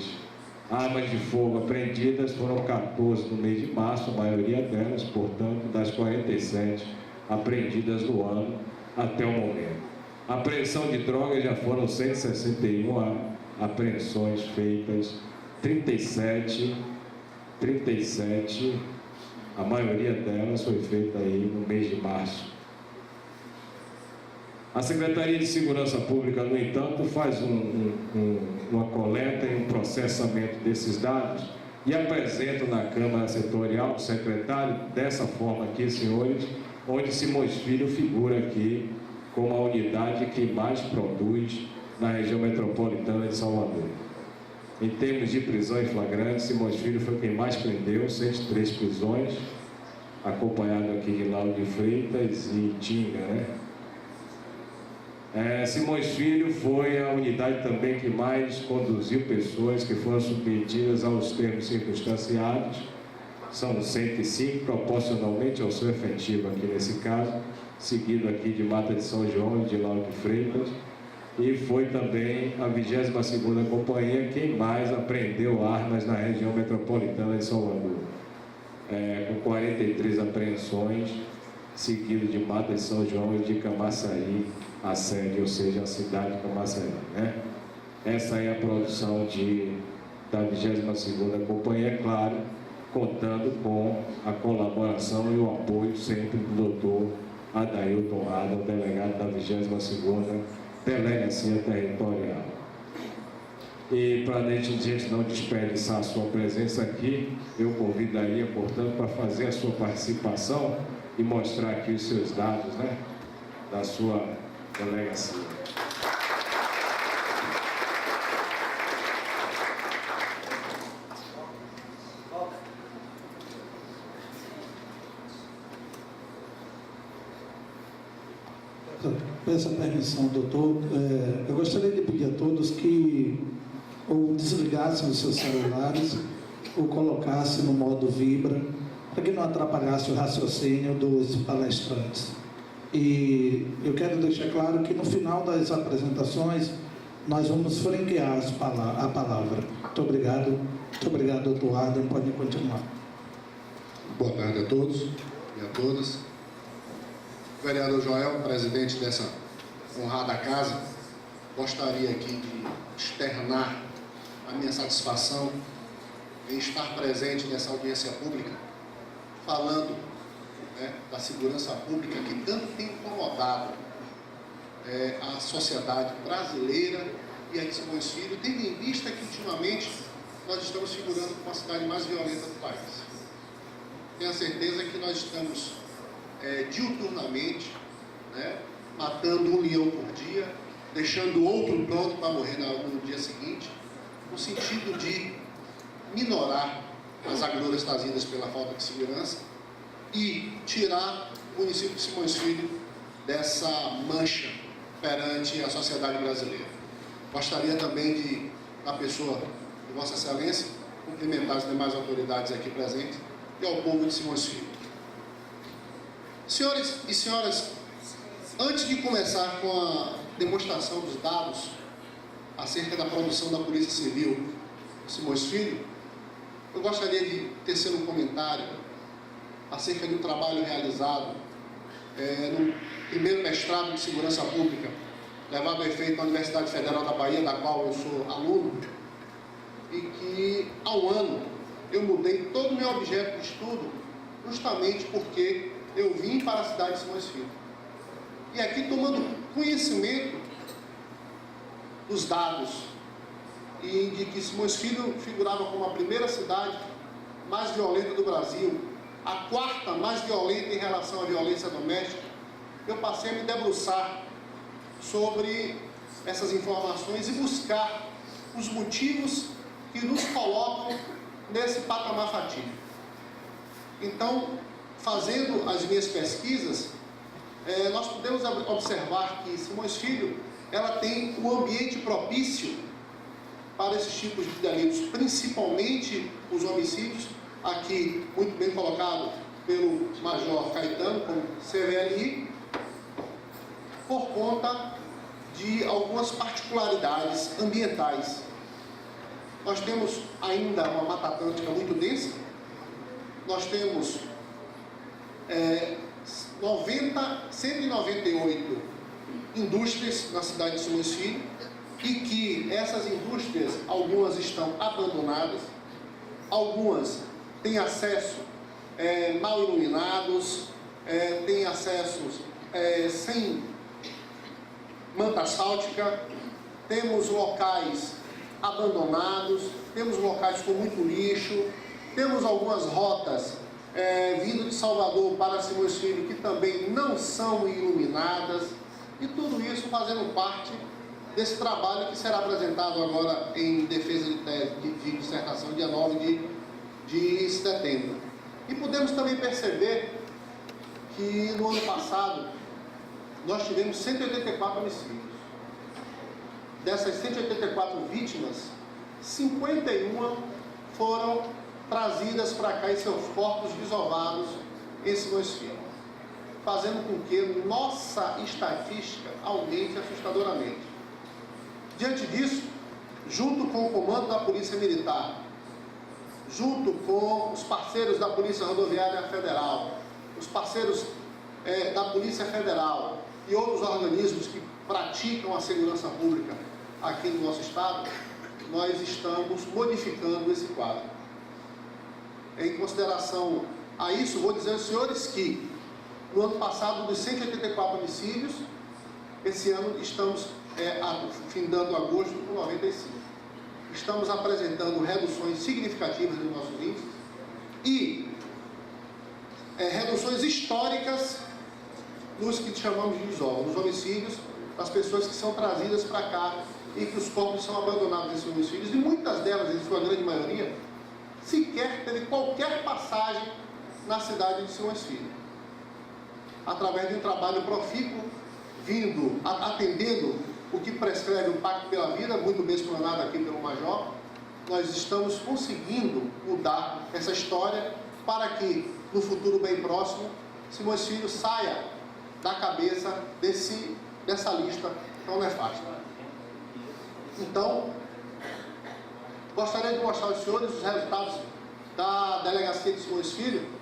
Armas de fogo apreendidas foram 14 no mês de março, a maioria delas, portanto, das 47 apreendidas no ano até o momento. A apreensão de drogas já foram 161 apreensões feitas, 37 37, a maioria delas foi feita aí no mês de março. A Secretaria de Segurança Pública, no entanto, faz uma coleta e um processamento desses dados e apresenta na Câmara Setorial do secretário, dessa forma aqui, senhores, onde Simões Filho figura aqui como a unidade que mais produz na região metropolitana de Salvador. Em termos de prisão em flagrante, Simões Filho foi quem mais prendeu, 103 prisões, acompanhado aqui de Lauro de Freitas e Tinga, né? Simões Filho foi a unidade também que mais conduziu pessoas que foram submetidas aos termos circunstanciados. São 105, proporcionalmente ao seu efetivo aqui nesse caso, seguido aqui de Mata de São João e de Lauro de Freitas. E foi também a 22ª Companhia quem mais apreendeu armas na região metropolitana de Salvador, com 43 apreensões, seguido de Mata de São João e de Camaçari, a sede, ou seja, a cidade de Camaçari, né? Essa é a produção da 22ª Companhia, claro, contando com a colaboração e o apoio sempre do doutor Adailton Adam, delegado da 22ª Delegacia Territorial. E para a gente não desperdiçar a sua presença aqui, eu convidaria, portanto, para fazer a sua participação e mostrar aqui os seus dados, né, da sua delegacia. Peço a permissão, doutor. Eu gostaria de pedir a todos que ou desligassem os seus celulares ou colocassem no modo vibra, para que não atrapalhasse o raciocínio dos palestrantes. E eu quero deixar claro que no final das apresentações nós vamos franquear a palavra. Muito obrigado, doutor Adam, pode continuar. Boa tarde a todos e a todas. Vereador Joel, presidente dessa honrada casa, gostaria aqui de externar a minha satisfação em estar presente nessa audiência pública, falando, né, da segurança pública que tanto tem incomodado a sociedade brasileira e a de Simões Filho, tendo em vista que ultimamente nós estamos figurando como a cidade mais violenta do país. Tenho a certeza que nós estamos diuturnamente, né, matando um leão por dia, deixando outro pronto para morrer no dia seguinte, no sentido de minorar as agruras trazidas pela falta de segurança e tirar o município de Simões Filho dessa mancha perante a sociedade brasileira. Gostaria também de, na pessoa de Vossa Excelência, cumprimentar as demais autoridades aqui presentes e ao povo de Simões Filho. Senhores e senhoras, antes de começar com a demonstração dos dados acerca da produção da Polícia Civil de Simões Filho, eu gostaria de tecer um comentário acerca de um trabalho realizado no primeiro mestrado de Segurança Pública, levado a efeito na Universidade Federal da Bahia, da qual eu sou aluno, e que, ao ano, eu mudei todo o meu objeto de estudo, justamente porque eu vim para a cidade de Simões Filho. E aqui, tomando conhecimento dos dados e de que Simões Filho figurava como a primeira cidade mais violenta do Brasil, a quarta mais violenta em relação à violência doméstica, eu passei a me debruçar sobre essas informações e buscar os motivos que nos colocam nesse patamar fatídico. Então, fazendo as minhas pesquisas, nós podemos observar que Simões Filho, ela tem um ambiente propício para esses tipos de delitos, principalmente os homicídios, aqui muito bem colocado pelo Major Caetano, como CVLI, por conta de algumas particularidades ambientais. Nós temos ainda uma Mata Atlântica muito densa, nós temos 198 indústrias na cidade de Simões Filho, e que essas indústrias, algumas estão abandonadas, algumas têm acesso mal iluminados, têm acessos sem manta asfáltica, temos locais abandonados, temos locais com muito lixo, temos algumas rotas vindo de Salvador para Simões Filho que também não são iluminadas, e tudo isso fazendo parte desse trabalho que será apresentado agora em defesa de tese de dissertação, dia 9 de setembro. E podemos também perceber que no ano passado nós tivemos 184 homicídios. Dessas 184 vítimas, 51 foram trazidas para cá e seus corpos desovados em Simões Filho, fazendo com que nossa estatística aumente assustadoramente. Diante disso, junto com o comando da Polícia Militar, junto com os parceiros da Polícia Rodoviária Federal, os parceiros da Polícia Federal e outros organismos que praticam a segurança pública aqui no nosso estado, nós estamos modificando esse quadro. Em consideração a isso, vou dizer aos senhores que no ano passado, dos 184 homicídios, esse ano estamos findando agosto com 95. Estamos apresentando reduções significativas nos nossos índices e reduções históricas nos que chamamos de isolos, nos homicídios, das pessoas que são trazidas para cá e que os corpos são abandonados nesses homicídios, e muitas delas, em sua grande maioria, sequer teve qualquer passagem na cidade de Simões Filho. Através de um trabalho profícuo, atendendo o que prescreve o Pacto pela Vida, muito bem explanado aqui pelo Major, nós estamos conseguindo mudar essa história para que, no futuro bem próximo, Simões Filho saia da cabeça dessa lista tão nefasta. Então, gostaria de mostrar aos senhores os resultados da Delegacia de Simões Filho.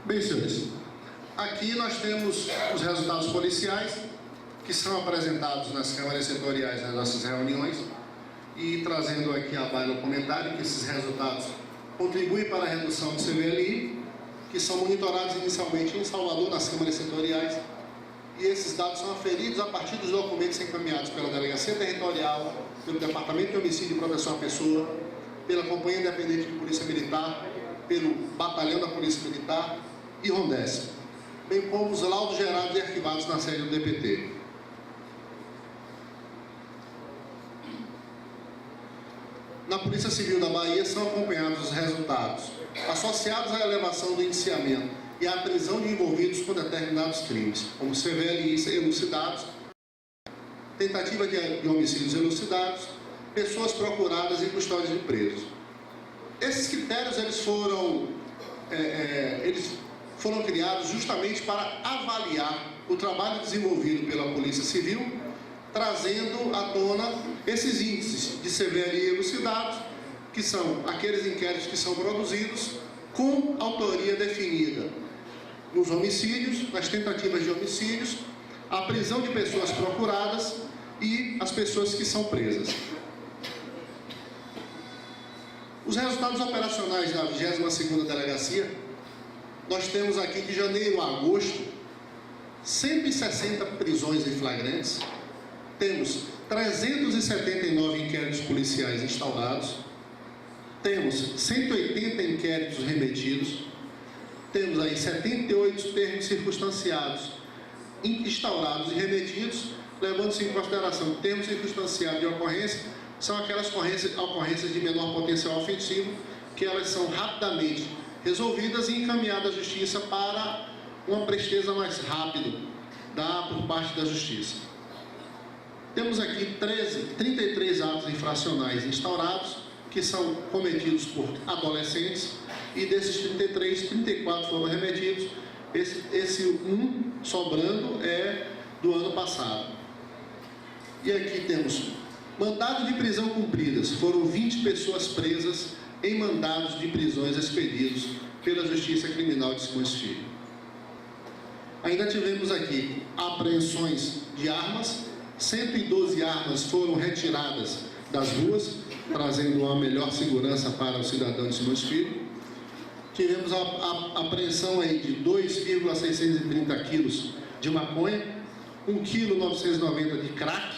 Bem, senhores, aqui nós temos os resultados policiais que são apresentados nas câmaras setoriais nas nossas reuniões, e trazendo aqui a baila o comentário que esses resultados contribuem para a redução do CVLI, que são monitorados inicialmente em Salvador nas câmaras setoriais, e esses dados são aferidos a partir dos documentos encaminhados pela Delegacia Territorial, pelo Departamento de Homicídio e Proteção à Pessoa, pela Companhia Independente de Polícia Militar, pelo Batalhão da Polícia Militar e Rondesp, bem como os laudos gerados e arquivados na sede do DPT. Na Polícia Civil da Bahia são acompanhados os resultados associados à elevação do indiciamento e à prisão de envolvidos com determinados crimes, como CVLIs elucidados, tentativa de homicídios elucidados, pessoas procuradas e custódia de presos. Esses critérios eles foram criados justamente para avaliar o trabalho desenvolvido pela Polícia Civil, trazendo à tona esses índices de severia elucidados, que são aqueles inquéritos que são produzidos com autoria definida nos homicídios, nas tentativas de homicídios, a prisão de pessoas procuradas e as pessoas que são presas. Os resultados operacionais da 22ª Delegacia, nós temos aqui de janeiro a agosto, 160 prisões em flagrantes, temos 379 inquéritos policiais instaurados, temos 180 inquéritos remetidos, temos aí 78 termos circunstanciados instaurados e remetidos, levando-se em consideração termos circunstanciados de ocorrência, são aquelas ocorrências de menor potencial ofensivo, que elas são rapidamente resolvidas e encaminhadas à Justiça para uma presteza mais rápida por parte da Justiça. Temos aqui 33 atos infracionais instaurados, que são cometidos por adolescentes, e desses 33, 34 foram remetidos. Esse sobrando é do ano passado. E aqui temos mandados de prisão cumpridas. Foram 20 pessoas presas em mandados de prisões expedidos pela Justiça Criminal de Simões Filho. Ainda tivemos aqui apreensões de armas. 112 armas foram retiradas das ruas, trazendo uma melhor segurança para o cidadão de Simões Filho. Tivemos a apreensão aí de 2,630 quilos de maconha, 1,990 kg de crack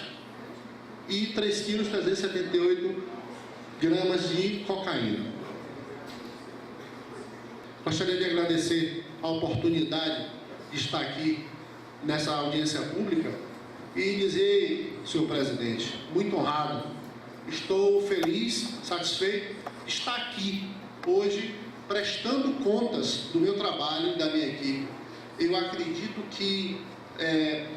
e 3,378 kg de cocaína. Gostaria de agradecer a oportunidade de estar aqui nessa audiência pública e dizer, senhor presidente, muito honrado, estou feliz, satisfeito de estar aqui hoje prestando contas do meu trabalho e da minha equipe. Eu acredito que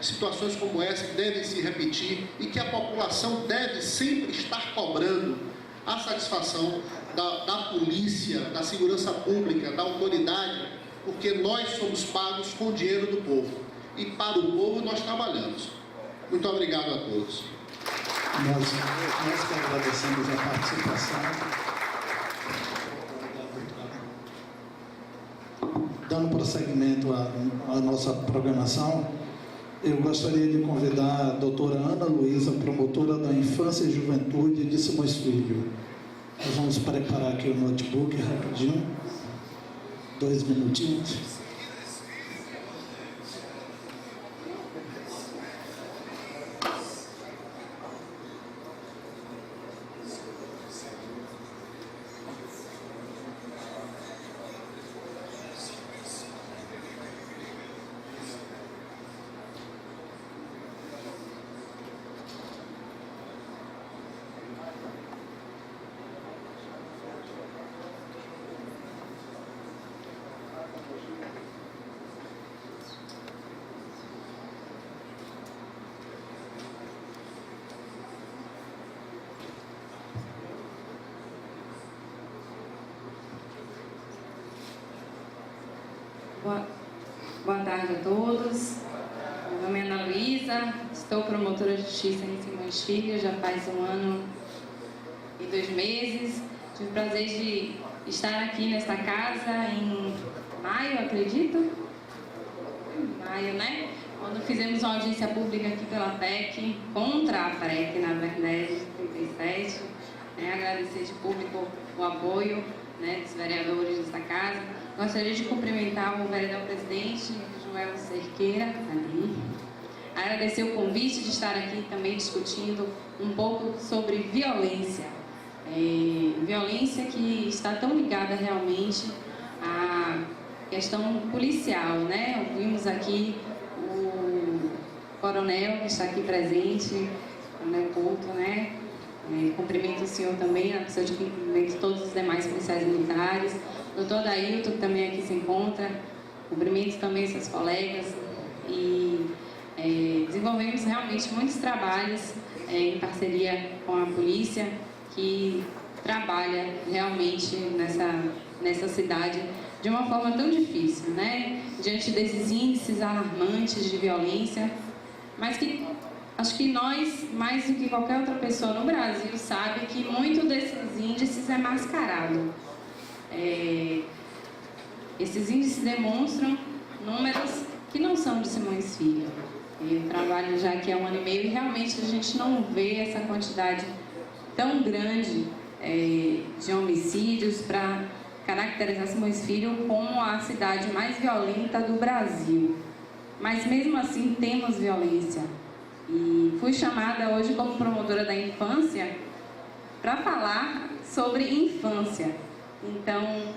situações como essa devem se repetir e que a população deve sempre estar cobrando a satisfação da polícia, da segurança pública, da autoridade, porque nós somos pagos com o dinheiro do povo e para o povo nós trabalhamos. Muito obrigado a todos. Nós que agradecemos a participação. Dando prosseguimento à nossa programação, eu gostaria de convidar a doutora Ana Luísa, promotora da Infância e Juventude de Simões Filho. Nós vamos preparar aqui o notebook rapidinho, 2 minutinhos. Boa tarde a todos. Meu nome é Ana Luísa, estou promotora de justiça em Simões Filho já faz 1 ano e 2 meses. Tive o prazer de estar aqui nesta casa em maio, acredito? Em maio, né? Quando fizemos uma audiência pública aqui pela PEC, contra a PREC, na verdade, 37. Agradecer de público o apoio, né, dos vereadores desta casa. Gostaria de cumprimentar o vereador presidente, Joel Cerqueira, ali. Agradecer o convite de estar aqui também discutindo um pouco sobre violência. Violência que está tão ligada realmente à questão policial, né? Ouvimos aqui o coronel que está aqui presente, o Coronel Couto, né? Cumprimento o senhor também, na pessoa de cumprimento todos os demais policiais militares. Doutor Dailton, que também aqui se encontra, cumprimento também seus colegas e Desenvolvemos realmente muitos trabalhos em parceria com a polícia, que trabalha realmente nessa cidade de uma forma tão difícil, né? Diante desses índices alarmantes de violência, mas que acho que nós, mais do que qualquer outra pessoa no Brasil, sabe que muito desses índices é mascarado. Esses índices demonstram números que não são de Simões Filho. Eu trabalho já aqui há 1 ano e meio e realmente a gente não vê essa quantidade tão grande de homicídios para caracterizar Simões Filho como a cidade mais violenta do Brasil. Mas mesmo assim temos violência. E fui chamada hoje como promotora da infância para falar sobre infância. Então,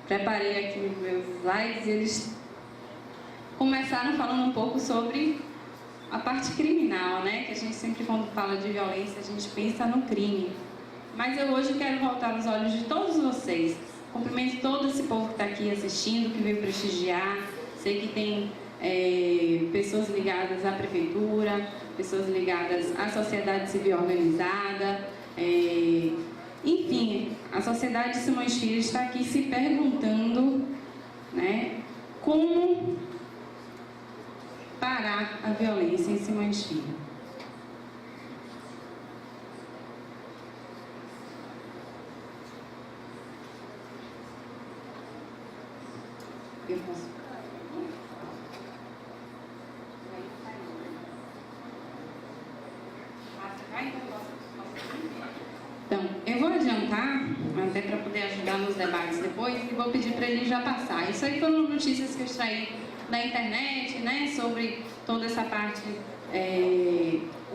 preparei aqui meus slides e eles começaram falando um pouco sobre a parte criminal, né? Que a gente sempre, quando fala de violência, a gente pensa no crime. Mas eu hoje quero voltar os olhos de todos vocês. Cumprimento todo esse povo que está aqui assistindo, que veio prestigiar. Sei que tem pessoas ligadas à prefeitura, pessoas ligadas à sociedade civil organizada. Enfim, a sociedade de Simões Filho está aqui se perguntando, né, como parar a violência em Simões Filho. Eu posso. Então, eu vou adiantar, até para poder ajudar nos debates depois, e vou pedir para ele já passar. Isso aí foram notícias que eu extraí da internet, né, sobre toda essa parte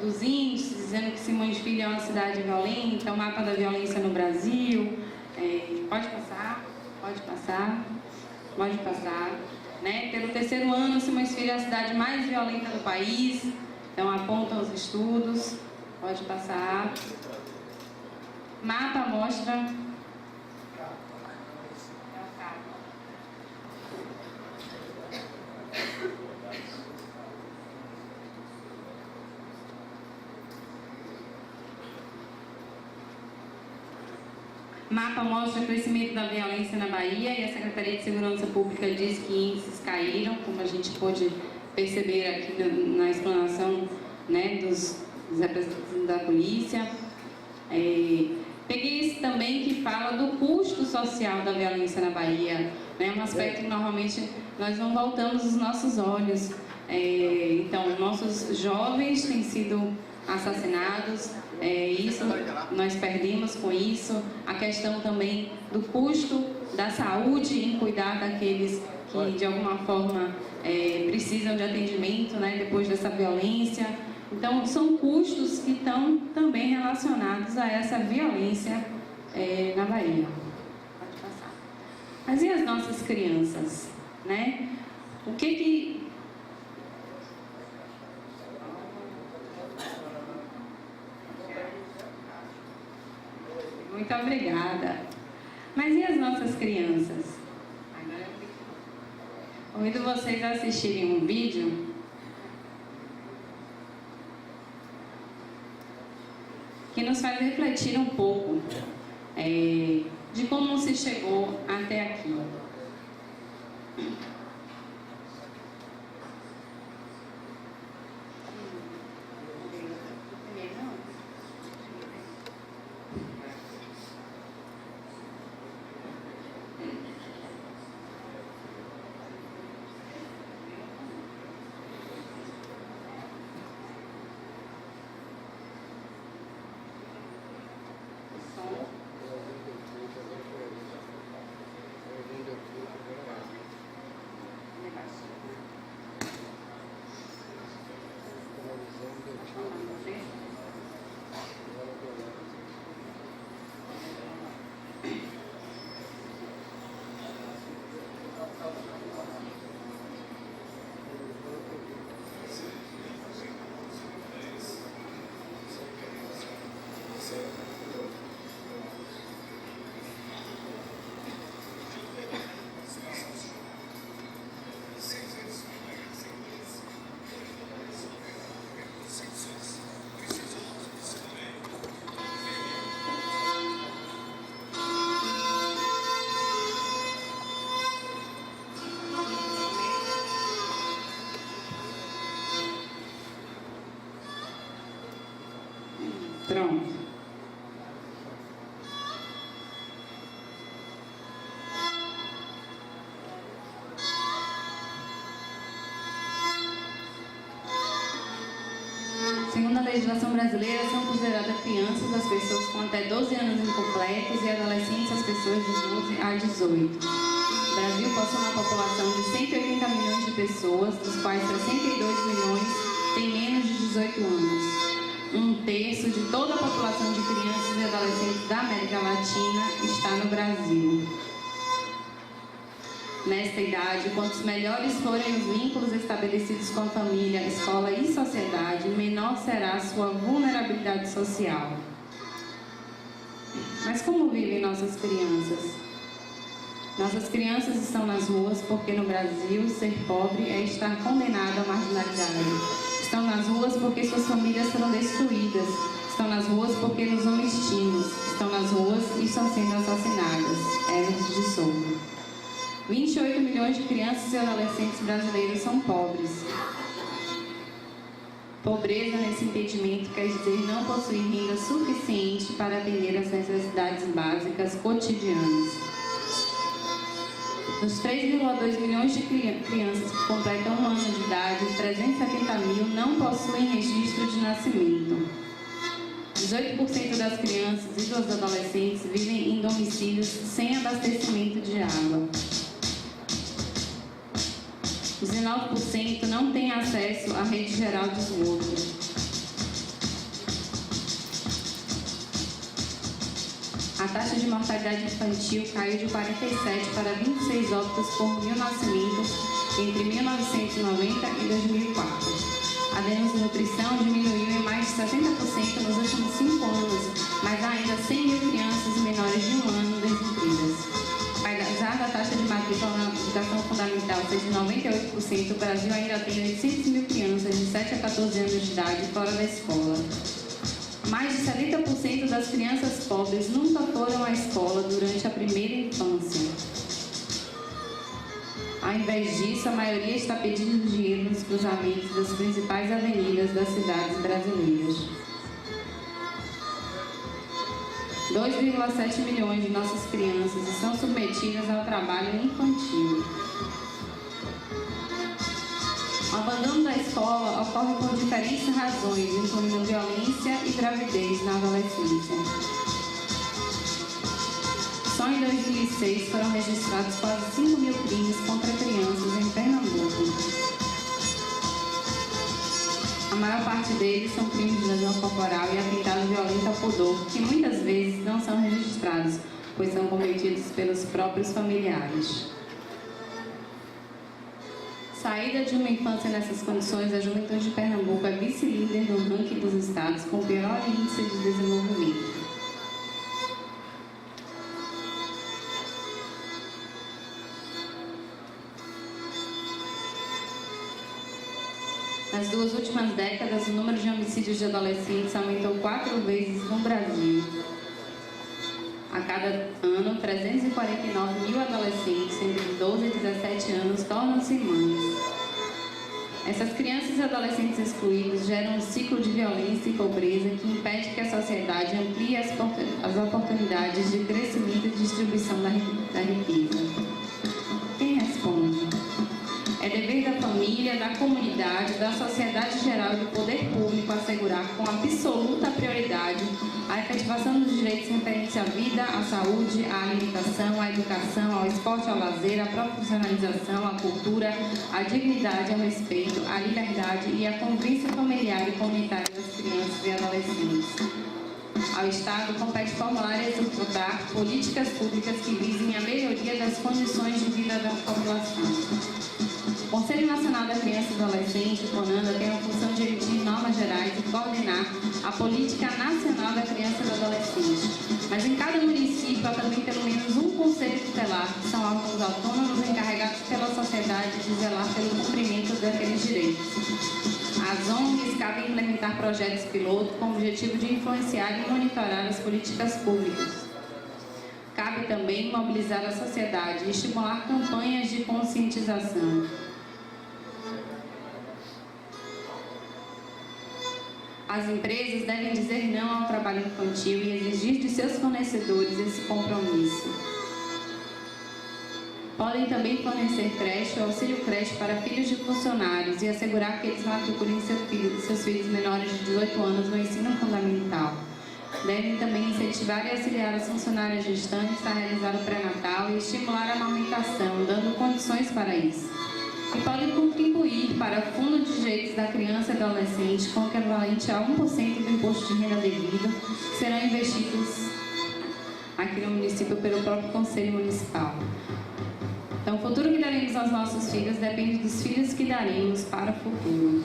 dos índices, dizendo que Simões Filho é uma cidade violenta, o mapa da violência no Brasil. Pode passar, pode passar, pode passar. Né? Pelo 3º ano, Simões Filho é a cidade mais violenta do país, então apontam os estudos. Pode passar. Mapa mostra. Mapa mostra o crescimento da violência na Bahia e a Secretaria de Segurança Pública diz que índices caíram, como a gente pôde perceber aqui na explanação, né, dos representantes da polícia. Peguei esse também que fala do custo social da violência na Bahia, né, um aspecto que normalmente nós não voltamos os nossos olhos. Então, nossos jovens têm sido assassinados, isso nós perdemos com isso. A questão também do custo da saúde em cuidar daqueles que de alguma forma precisam de atendimento, né, depois dessa violência. Então, são custos que estão também relacionados a essa violência na Bahia. Pode passar. Mas e as nossas crianças, né? O que Muito obrigada. Mas e as nossas crianças? Convido vocês a assistirem um vídeo que nos faz refletir um pouco de como se chegou até aqui. Pronto. Segundo a legislação brasileira, são consideradas crianças as pessoas com até 12 anos incompletos e adolescentes as pessoas de 12 a 18. O Brasil possui uma população de 180 milhões de pessoas, dos quais 62 milhões têm menos de 18 anos. 1/3 de toda a população de crianças e adolescentes da América Latina está no Brasil. Nesta idade, quantos melhores forem os vínculos estabelecidos com a família, escola e sociedade, menor será a sua vulnerabilidade social. Mas como vivem nossas crianças? Nossas crianças estão nas ruas porque no Brasil ser pobre é estar condenado à marginalidade. Estão nas ruas porque suas famílias foram destruídas. Estão nas ruas porque nos omitimos. Estão nas ruas e estão sendo assassinadas. Everton de Souza. 28 milhões de crianças e adolescentes brasileiros são pobres. Pobreza, nesse entendimento, quer dizer não possuir renda suficiente para atender às necessidades básicas cotidianas. Dos 3,2 milhões de crianças que completam 1 ano de idade, 370 mil não possuem registro de nascimento. 18% das crianças e dos adolescentes vivem em domicílios sem abastecimento de água. 19% não têm acesso à rede geral de esgoto. A taxa de mortalidade infantil caiu de 47 para 26 óbitos por mil nascimentos entre 1990 e 2004. A desnutrição diminuiu em mais de 60% nos últimos 5 anos, mas há ainda 100 mil crianças menores de 1 ano desnutridas. Apesar da taxa de matrícula na educação fundamental ser de 98%, o Brasil ainda tem 800 mil crianças de 7 a 14 anos de idade fora da escola. Mais de 70% das crianças pobres nunca foram à escola durante a primeira infância. Ao invés disso, a maioria está pedindo dinheiro nos cruzamentos das principais avenidas das cidades brasileiras. 2,7 milhões de nossas crianças estão submetidas ao trabalho infantil. O abandono da escola ocorre por diferentes razões, incluindo violência e gravidez na adolescência. Só em 2006 foram registrados quase 5 mil crimes contra crianças em Pernambuco. A maior parte deles são crimes de lesão corporal e atentado violento ao pudor, que muitas vezes não são registrados, pois são cometidos pelos próprios familiares. Saída de uma infância nessas condições, a juventude de Pernambuco é vice-líder no ranking dos estados com o pior índice de desenvolvimento. Nas 2 últimas décadas, o número de homicídios de adolescentes aumentou 4 vezes no Brasil. A cada ano, 349 mil adolescentes entre 12 e 17 anos tornam-se mães. Essas crianças e adolescentes excluídos geram um ciclo de violência e pobreza que impede que a sociedade amplie as oportunidades de crescimento e distribuição da riqueza. Quem responde? É dever da família, da comunidade, da sociedade geral e do poder público assegurar com absoluta prioridade a efetivação dos direitos referentes à vida, à saúde, à alimentação, à educação, ao esporte, ao lazer, à profissionalização, à cultura, à dignidade, ao respeito, à liberdade e à convivência familiar e comunitária das crianças e adolescentes. Ao Estado compete formular e executar políticas públicas que visem a melhoria das condições de vida da população. O Conselho Nacional da Criança e Adolescente, o CONANDA, tem a função de emitir normas gerais e coordenar a Política Nacional da Criança e do Adolescente. Mas em cada município há também pelo menos um conselho tutelar, que são órgãos autônomos encarregados pela sociedade de zelar pelo cumprimento daqueles direitos. Às ONGs cabe implementar projetos piloto com o objetivo de influenciar e monitorar as políticas públicas. Cabe também mobilizar a sociedade e estimular campanhas de conscientização. As empresas devem dizer não ao trabalho infantil e exigir de seus fornecedores esse compromisso. Podem também fornecer creche ou auxílio creche para filhos de funcionários e assegurar que eles matriculem seus filhos menores de 18 anos no ensino fundamental. Devem também incentivar e auxiliar as funcionárias gestantes a realizar o pré-natal e estimular a amamentação, dando condições para isso. E podem contribuir para o Fundo de Direitos da Criança e Adolescente com o equivalente a 1% do imposto de renda devido, que serão investidos aqui no município pelo próprio Conselho Municipal. Então, o futuro que daremos aos nossos filhos depende dos filhos que daremos para o futuro.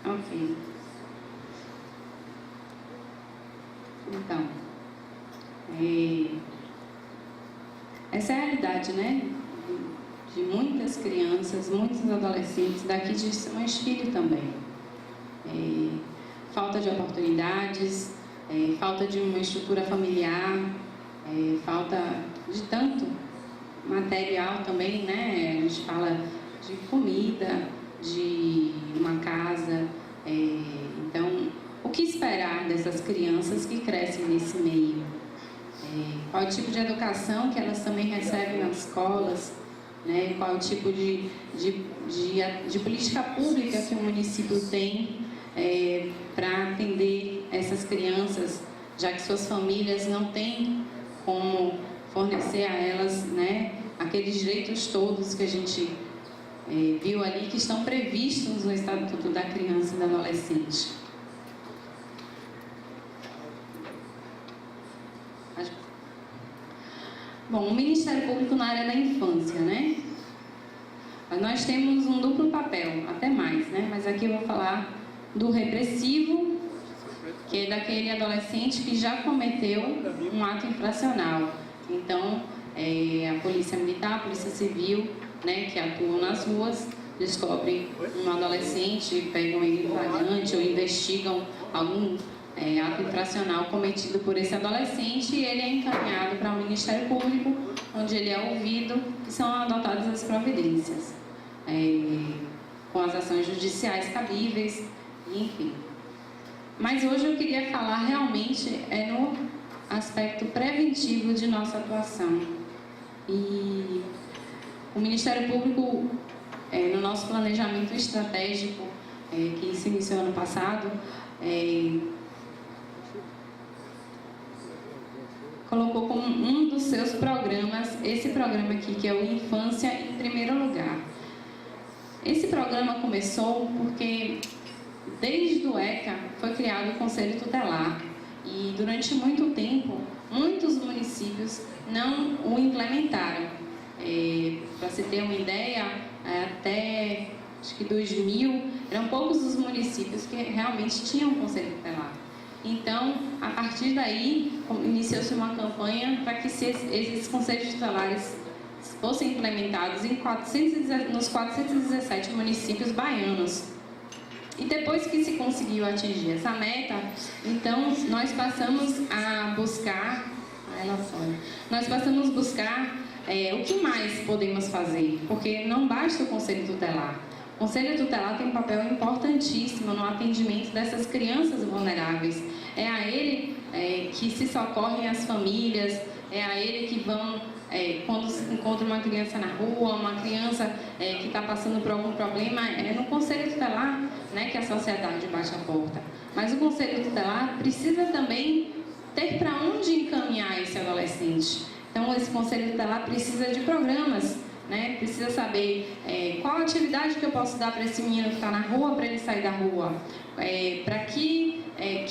Ok. Então, essa é a realidade, né? De muitas crianças, muitos adolescentes daqui de Simões Filho também. Falta de oportunidades, falta de uma estrutura familiar, falta de tanto material também, né? A gente fala de comida, de uma casa. Então, o que esperar dessas crianças que crescem nesse meio? Qual o tipo de educação que elas também recebem nas escolas? Né? Qual o tipo de política pública que o município tem para atender essas crianças, já que suas famílias não têm como fornecer a elas, né, aqueles direitos todos que a gente viu ali, que estão previstos no Estatuto da Criança e do Adolescente. Bom, o Ministério Público na área da infância, né? Nós temos um duplo papel, até mais, né? Mas aqui eu vou falar do repressivo, que é daquele adolescente que já cometeu um ato infracional. Então, a Polícia Militar, a Polícia Civil, né, que atuam nas ruas, descobrem um adolescente, pegam ele em flagrante ou investigam algum ato infracional cometido por esse adolescente e ele é encaminhado para o Ministério Público, onde ele é ouvido e são adotadas as providências, com as ações judiciais cabíveis, enfim. Mas hoje eu queria falar realmente no aspecto preventivo de nossa atuação. E o Ministério Público, no nosso planejamento estratégico, que se iniciou ano passado, colocou como um dos seus programas, esse programa aqui, que é o Infância em Primeiro Lugar. Esse programa começou porque, desde o ECA, foi criado o Conselho Tutelar. E, durante muito tempo, muitos municípios não o implementaram. Para se ter uma ideia, até acho que 2000, eram poucos os municípios que realmente tinham um Conselho Tutelar. Então, a partir daí, iniciou-se uma campanha para que esses conselhos tutelares fossem implementados nos 417 municípios baianos. E depois que se conseguiu atingir essa meta, então nós passamos a buscar, o que mais podemos fazer, porque não basta o Conselho Tutelar. O Conselho Tutelar tem um papel importantíssimo no atendimento dessas crianças vulneráveis. É a ele que se socorrem as famílias, é a ele que vão, quando se encontra uma criança na rua, uma criança que está passando por algum problema, é no Conselho Tutelar, né, que a sociedade bate a porta. Mas o Conselho Tutelar precisa também ter para onde encaminhar esse adolescente. Então, esse Conselho Tutelar precisa de programas, né? Precisa saber qual atividade que eu posso dar para esse menino que está na rua, para ele sair da rua. Para que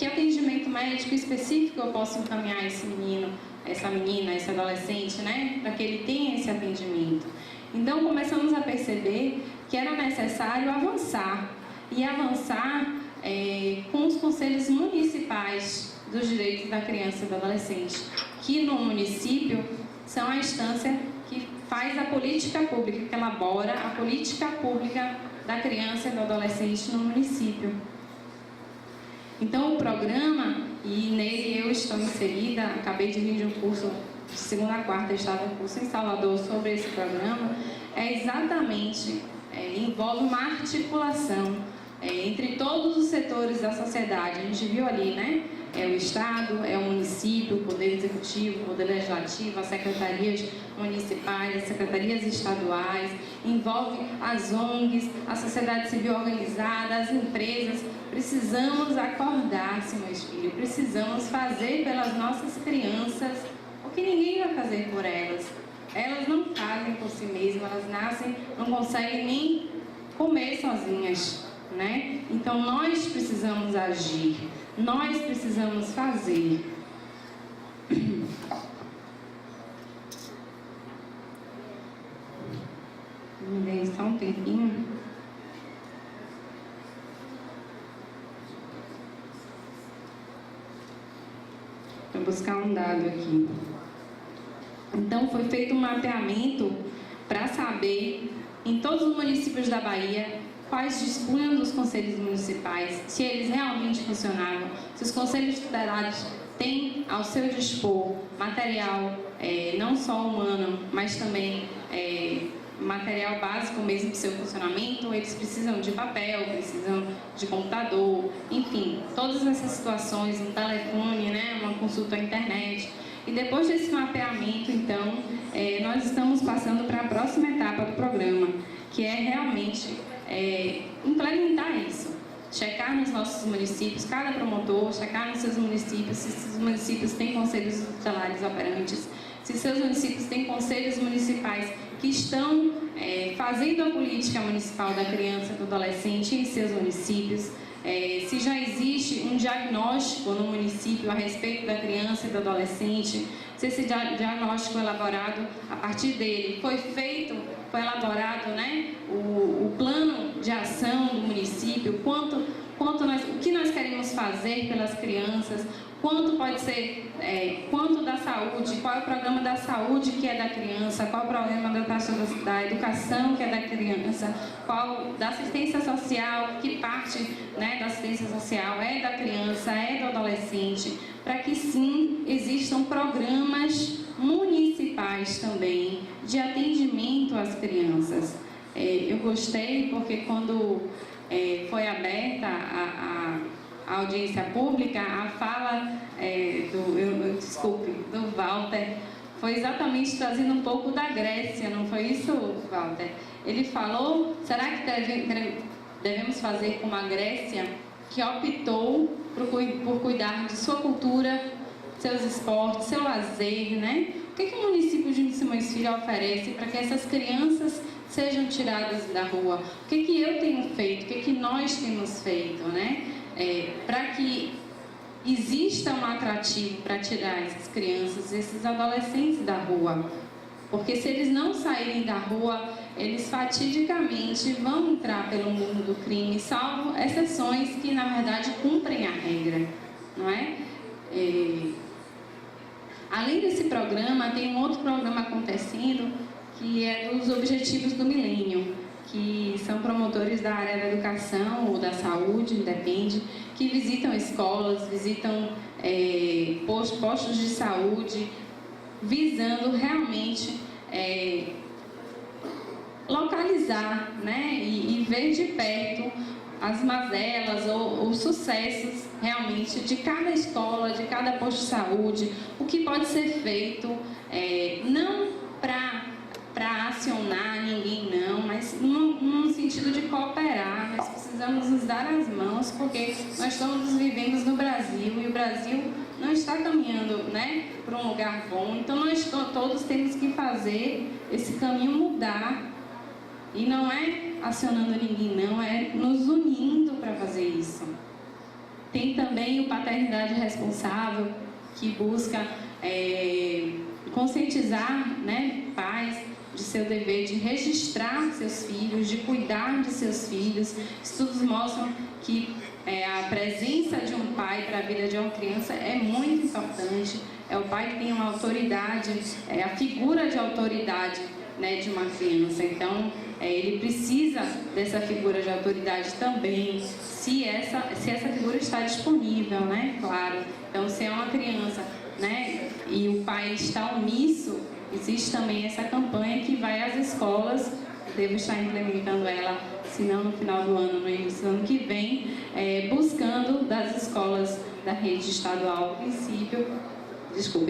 atendimento médico específico eu posso encaminhar esse menino, essa menina, esse adolescente, né? Para que ele tenha esse atendimento. Então, começamos a perceber que era necessário avançar. E avançar com os conselhos municipais dos direitos da criança e do adolescente, que no município são a instância que faz a política pública, que elabora a política pública da criança e do adolescente no município. Então, o programa, e nele eu estou inserida, acabei de vir de um curso, de segunda a quarta, eu estava em curso em Salvador sobre esse programa, exatamente, envolve uma articulação entre todos os setores da sociedade. A gente viu ali, né? É o Estado, é o município, o Poder Executivo, o Poder Legislativo, as secretarias municipais, as secretarias estaduais, envolve as ONGs, a sociedade civil organizada, as empresas. Precisamos acordar-se, meus filhos, precisamos fazer pelas nossas crianças o que ninguém vai fazer por elas. Elas não fazem por si mesmas, elas nascem, não conseguem nem comer sozinhas, né? Então nós precisamos agir, nós precisamos fazer. Me dê só um tempinho. Vou buscar um dado aqui. Então, foi feito um mapeamento para saber, em todos os municípios da Bahia, quais dispunham dos conselhos municipais, se eles realmente funcionavam, se os conselhos tutelares têm ao seu dispor material, não só humano, mas também material básico mesmo do seu funcionamento. Eles precisam de papel, precisam de computador, enfim, todas essas situações, um telefone, né, uma consulta à internet. E depois desse mapeamento, então, nós estamos passando para a próxima etapa do programa, que é realmente implementar isso. Checar nos nossos municípios, cada promotor, checar nos seus municípios, se esses municípios têm conselhos tutelares operantes, se seus municípios têm conselhos municipais que estão fazendo a política municipal da criança e do adolescente em seus municípios, se já existe um diagnóstico no município a respeito da criança e do adolescente, se esse diagnóstico elaborado, a partir dele, foi elaborado, né, o plano de ação do município, o que nós queremos fazer pelas crianças, quanto pode ser, quanto da saúde, qual é o programa da saúde que é da criança, qual é o programa da educação que é da criança, qual da assistência social, que parte, né, da assistência social é da criança, é do adolescente, para que sim existam programas municipais também de atendimento às crianças. Eu gostei porque quando foi aberta a audiência pública, a fala do Walter foi exatamente trazendo um pouco da Grécia, não foi isso, Walter? Ele falou, será que devemos fazer como a Grécia, que optou por cuidar de sua cultura, seus esportes, seu lazer, né? O que o município de Simões Filho oferece para que essas crianças sejam tiradas da rua? O que eu tenho feito? O que nós temos feito, né? Para que exista um atrativo para tirar essas crianças, esses adolescentes da rua. Porque se eles não saírem da rua, eles fatidicamente vão entrar pelo mundo do crime, salvo exceções que, na verdade, cumprem a regra, não é? Além desse programa, tem um outro programa acontecendo, que é dos Objetivos do Milênio, que são promotores da área da educação ou da saúde, depende, que visitam escolas, visitam postos de saúde, visando realmente localizar, né, e ver de perto as mazelas ou os sucessos realmente de cada escola, de cada posto de saúde, o que pode ser feito, não para acionar ninguém não, mas num sentido de cooperar. Nós precisamos nos dar as mãos, porque nós estamos vivendo no Brasil e o Brasil não está caminhando, né, para um lugar bom. Então nós todos temos que fazer esse caminho mudar, e não é acionando ninguém não, é nos unindo para fazer isso. Tem também o Paternidade Responsável, que busca conscientizar, né, pais de seu dever de registrar seus filhos, de cuidar de seus filhos. Estudos mostram que a presença de um pai para a vida de uma criança é muito importante. É o pai que tem uma autoridade, a figura de autoridade né, de uma criança. Então, ele precisa dessa figura de autoridade também, se essa figura está disponível, né? Claro. Então, se é uma criança, né, e o pai está omisso, existe também essa campanha que vai às escolas, devo estar implementando ela, se não no final do ano, no início do ano que vem, buscando das escolas da rede estadual,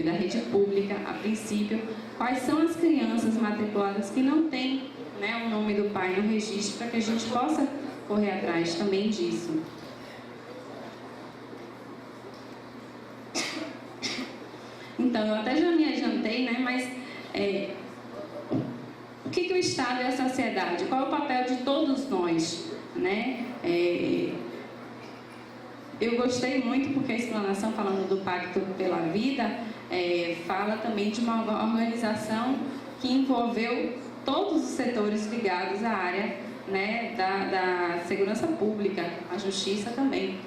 da rede pública, a princípio, quais são as crianças matriculadas que não têm, né, o nome do pai no registro, para que a gente possa correr atrás também disso. Então, eu até já me adiantei, né, mas o que o Estado e a sociedade, qual é o papel de todos nós, né? Eu gostei muito porque a explanação, falando do Pacto pela Vida, fala também de uma organização que envolveu todos os setores ligados à área, né, da segurança pública, a justiça também.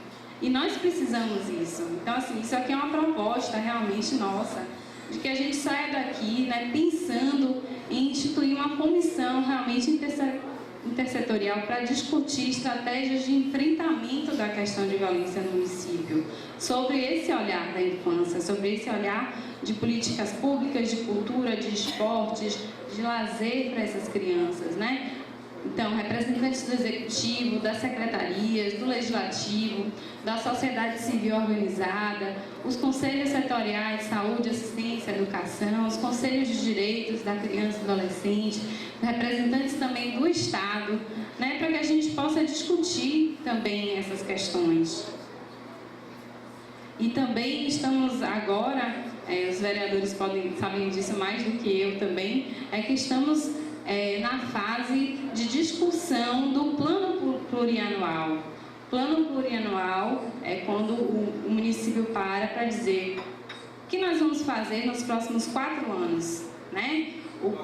E nós precisamos disso. Então, assim, isso aqui é uma proposta realmente nossa, de que a gente saia daqui, né, pensando em instituir uma comissão realmente intersetorial para discutir estratégias de enfrentamento da questão de violência no município, sobre esse olhar da infância, sobre esse olhar de políticas públicas, de cultura, de esportes, de lazer para essas crianças, né? Então, representantes do Executivo, das secretarias, do Legislativo, da sociedade civil organizada, os conselhos setoriais de saúde, assistência, educação, os conselhos de direitos da criança e adolescente, representantes também do Estado, né, para que a gente possa discutir também essas questões. E também estamos agora, os vereadores sabem disso mais do que eu também, que estamos na fase de discussão do plano plurianual. Plano plurianual é quando o município para dizer o que nós vamos fazer nos próximos 4 anos, né?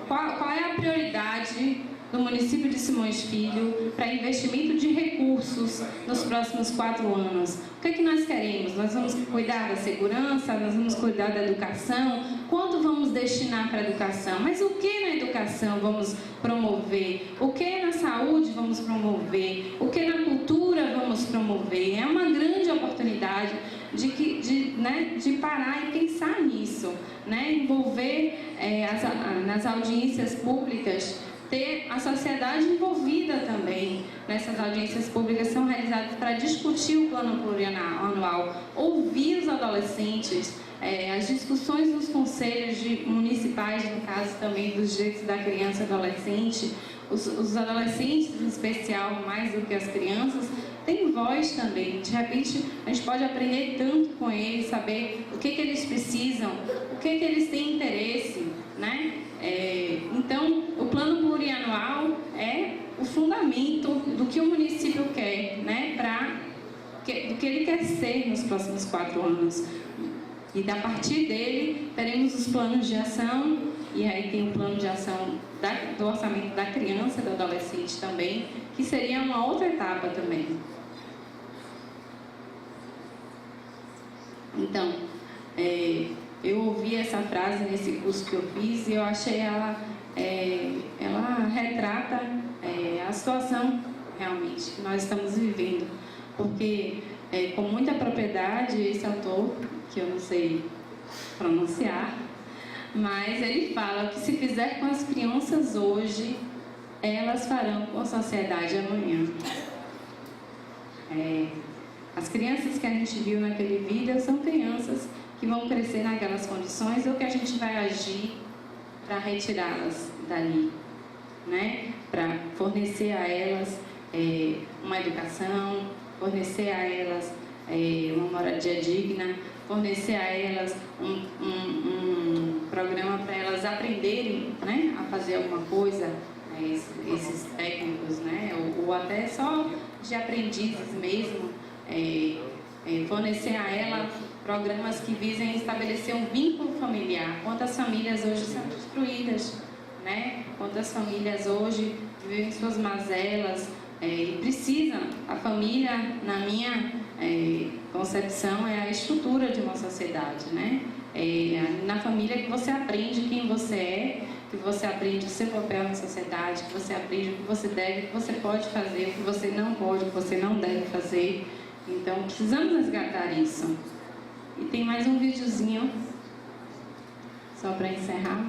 Qual é a prioridade do município de Simões Filho para investimento de recursos nos próximos 4 anos. O que é que nós queremos? Nós vamos cuidar da segurança, nós vamos cuidar da educação, quanto vamos destinar para a educação? Mas o que na educação vamos promover? O que na saúde vamos promover? O que na cultura vamos promover? É uma grande oportunidade de parar e pensar nisso, né? Envolver nas audiências públicas, ter a sociedade envolvida também. Nessas audiências públicas são realizadas para discutir o plano plurianual, ouvir os adolescentes, as discussões dos conselhos municipais, no caso também dos direitos da criança e adolescente. Os adolescentes, em especial, mais do que as crianças, têm voz também. De repente, a gente pode aprender tanto com eles, saber o que eles precisam, o que eles têm interesse, né? Então, o plano plurianual é o fundamento do que o município quer, né? Do que ele quer ser nos próximos 4 anos. E a partir dele, teremos os planos de ação, e aí tem o plano de ação do orçamento da criança e do adolescente também, que seria uma outra etapa também. Então, eu ouvi essa frase nesse curso que eu fiz e eu achei ela retrata a situação realmente que nós estamos vivendo, porque com muita propriedade esse autor, que eu não sei pronunciar, mas ele fala que se fizer com as crianças hoje, elas farão com a sociedade amanhã. As crianças que a gente viu naquele vídeo são crianças que vão crescer naquelas condições ou que a gente vai agir para retirá-las dali, né? Para fornecer a elas uma educação, fornecer a elas uma moradia digna, fornecer a elas um programa para elas aprenderem, né, a fazer alguma coisa, esses técnicos, né, ou até só de aprendizes mesmo, fornecer a ela programas que visem estabelecer um vínculo familiar. Quantas famílias hoje são destruídas, né? Quantas famílias hoje vivem suas mazelas e precisam. A família, na minha concepção, é a estrutura de uma sociedade, né? Na família que você aprende quem você é que você aprende o seu papel na sociedade, que você aprende o que você deve, o que você pode fazer, o que você não pode, o que você não deve fazer. Então, precisamos resgatar isso. E tem mais um videozinho, só para encerrar.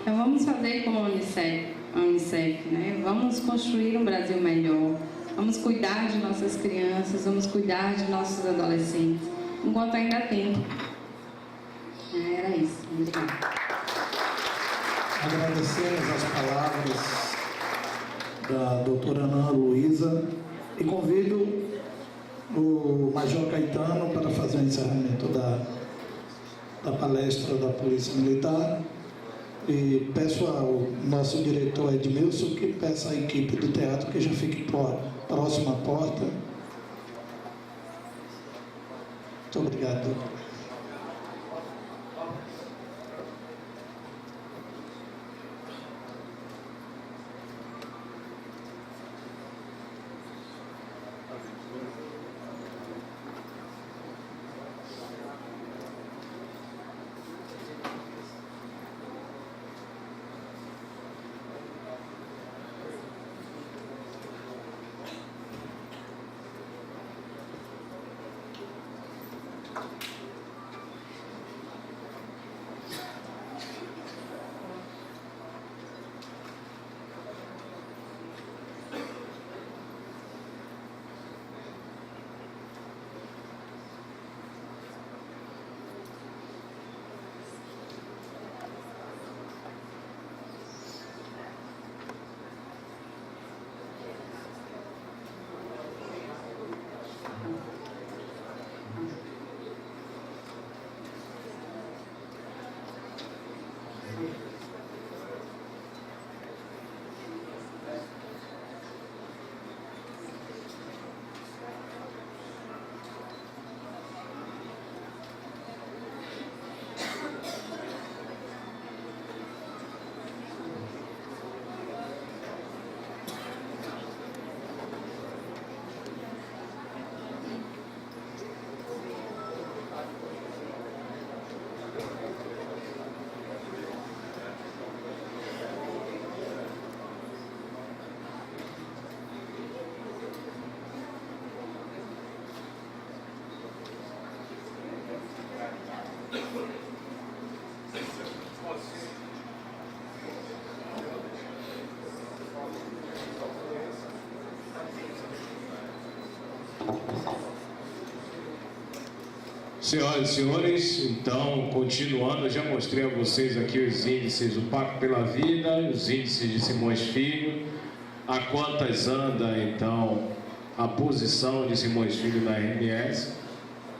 Então vamos fazer como a Unicef, né? Vamos construir um Brasil melhor, vamos cuidar de nossas crianças, vamos cuidar de nossos adolescentes, enquanto ainda há tempo. Era isso. Obrigada. Agradecemos as palavras da doutora Ana Luísa e convido o Major Caetano para fazer o encerramento da palestra da Polícia Militar. E peço ao nosso diretor Edmilson que peça à equipe do teatro que já fique próximo à porta. Muito obrigado. Senhoras e senhores, então, continuando, eu já mostrei a vocês aqui os índices do Pacto pela Vida, os índices de Simões Filho, a quantas anda, então, a posição de Simões Filho na RMS.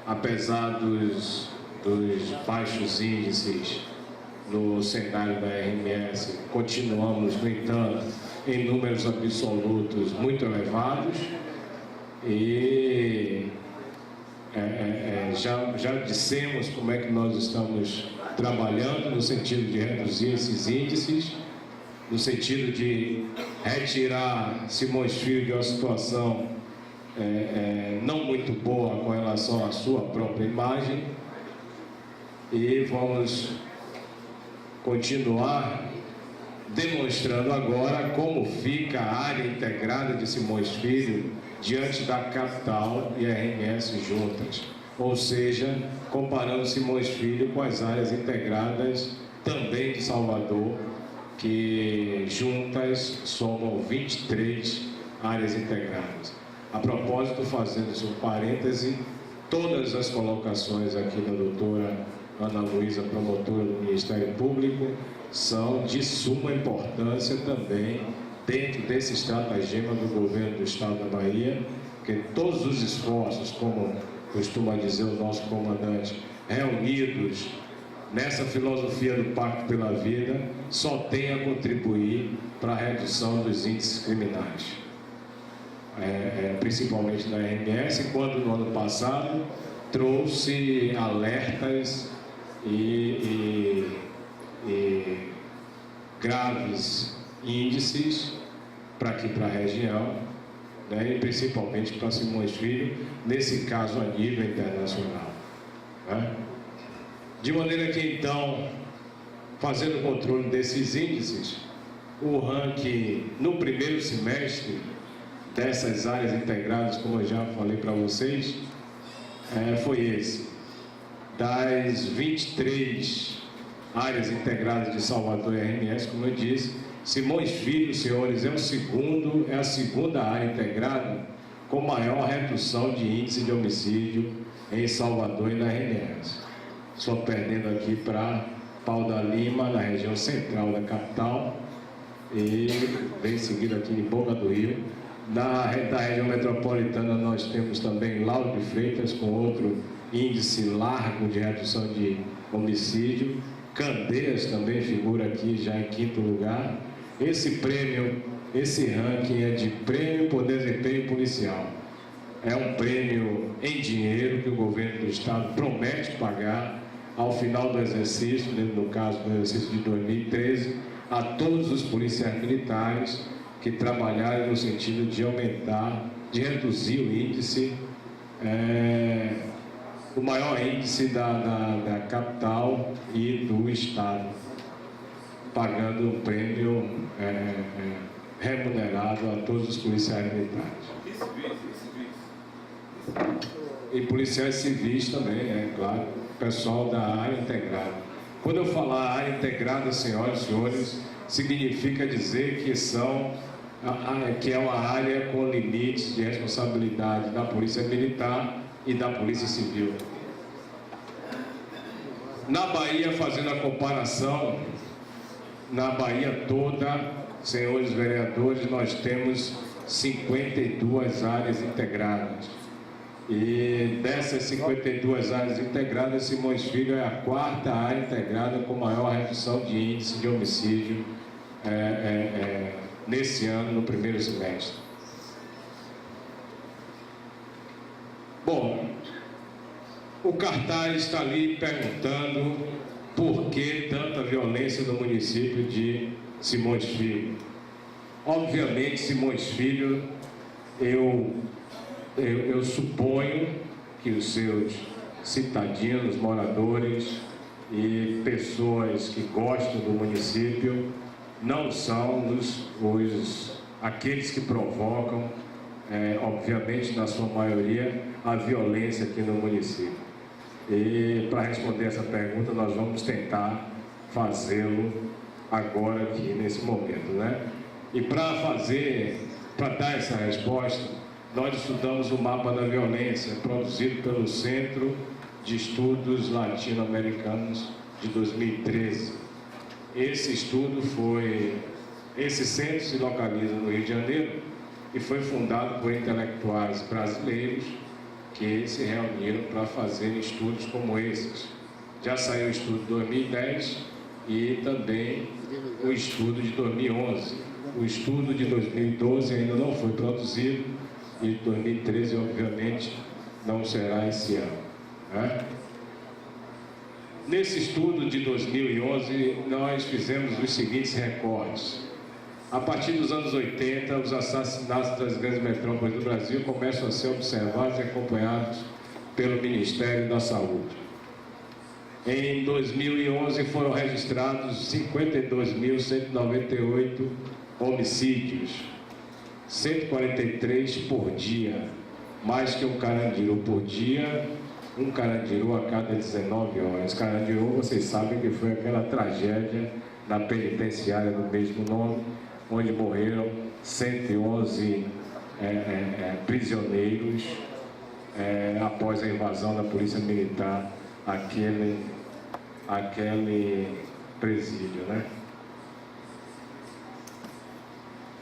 apesar dos baixos índices no cenário da RMS, continuamos, no entanto, em números absolutos muito elevados e já dissemos como é que nós estamos trabalhando no sentido de reduzir esses índices, no sentido de retirar Simões Filho de uma situação não muito boa com relação à sua própria imagem, e vamos continuar demonstrando agora como fica a área integrada de Simões Filho diante da capital e a RMS juntas, ou seja, comparando Simões Filho com as áreas integradas também de Salvador, que juntas somam 23 áreas integradas. A propósito, fazendo isso um parêntese, todas as colocações aqui da doutora Ana Luísa, promotora do Ministério Público, são de suma importância também dentro desse estratagema do governo do Estado da Bahia, que todos os esforços, como costuma dizer o nosso comandante, reunidos nessa filosofia do Pacto pela Vida, só tem a contribuir para a redução dos índices criminais. Principalmente na RMS, quando no ano passado trouxe alertas e graves índices para aqui, para a região, né, e principalmente para Simões Filho, nesse caso a nível internacional, né? De maneira que, então, fazendo o controle desses índices, o ranking no primeiro semestre dessas áreas integradas, como eu já falei para vocês, foi esse. Das 23 áreas integradas de Salvador e RMS, como eu disse, Simões Filho, senhores, é a segunda área integrada com maior redução de índice de homicídio em Salvador e na RMS. Só perdendo aqui para Pau da Lima, na região central da capital, e bem seguido aqui em Boca do Rio. Da região metropolitana nós temos também Lauro de Freitas, com outro índice largo de redução de homicídio. Candeias também figura aqui já em quinto lugar. Esse ranking é de Prêmio por Desempenho Policial. É um prêmio em dinheiro que o governo do Estado promete pagar ao final do exercício, no caso do exercício de 2013, a todos os policiais militares que trabalharem no sentido de aumentar, de reduzir o índice, o maior índice da capital e do Estado, pagando um prêmio remunerado a todos os policiais militares. E policiais civis também, claro, pessoal da área integrada. Quando eu falar área integrada, senhoras e senhores, significa dizer que é uma área com limites de responsabilidade da Polícia Militar e da Polícia Civil. Na Bahia, fazendo a comparação, na Bahia toda, senhores vereadores, nós temos 52 áreas integradas. E dessas 52 áreas integradas, Simões Filho é a quarta área integrada com maior redução de índice de homicídio nesse ano, no primeiro semestre. Bom, o cartaz está ali perguntando por que tanta violência no município de Simões Filho. Obviamente, Simões Filho, eu suponho que os seus cidadãos, moradores e pessoas que gostam do município não são aqueles que provocam, obviamente, na sua maioria, a violência aqui no município. E para responder essa pergunta, nós vamos tentar fazê-lo agora aqui, nesse momento, né? E para dar essa resposta, nós estudamos o mapa da violência, produzido pelo Centro de Estudos Latino-Americanos de 2013. Esse centro se localiza no Rio de Janeiro e foi fundado por intelectuais brasileiros que se reuniram para fazer estudos como esses. Já saiu o estudo de 2010 e também o estudo de 2011. O estudo de 2012 ainda não foi produzido e de 2013, obviamente, não será esse ano, né? Nesse estudo de 2011, nós fizemos os seguintes recortes. A partir dos anos 80, os assassinatos das grandes metrópoles do Brasil começam a ser observados e acompanhados pelo Ministério da Saúde. Em 2011, foram registrados 52.198 homicídios, 143 por dia, mais que um Carandiru por dia, um Carandiru a cada 19 horas. Carandiru, vocês sabem que foi aquela tragédia na penitenciária do mesmo nome, onde morreram 111 prisioneiros após a invasão da Polícia Militar àquele presídio, né?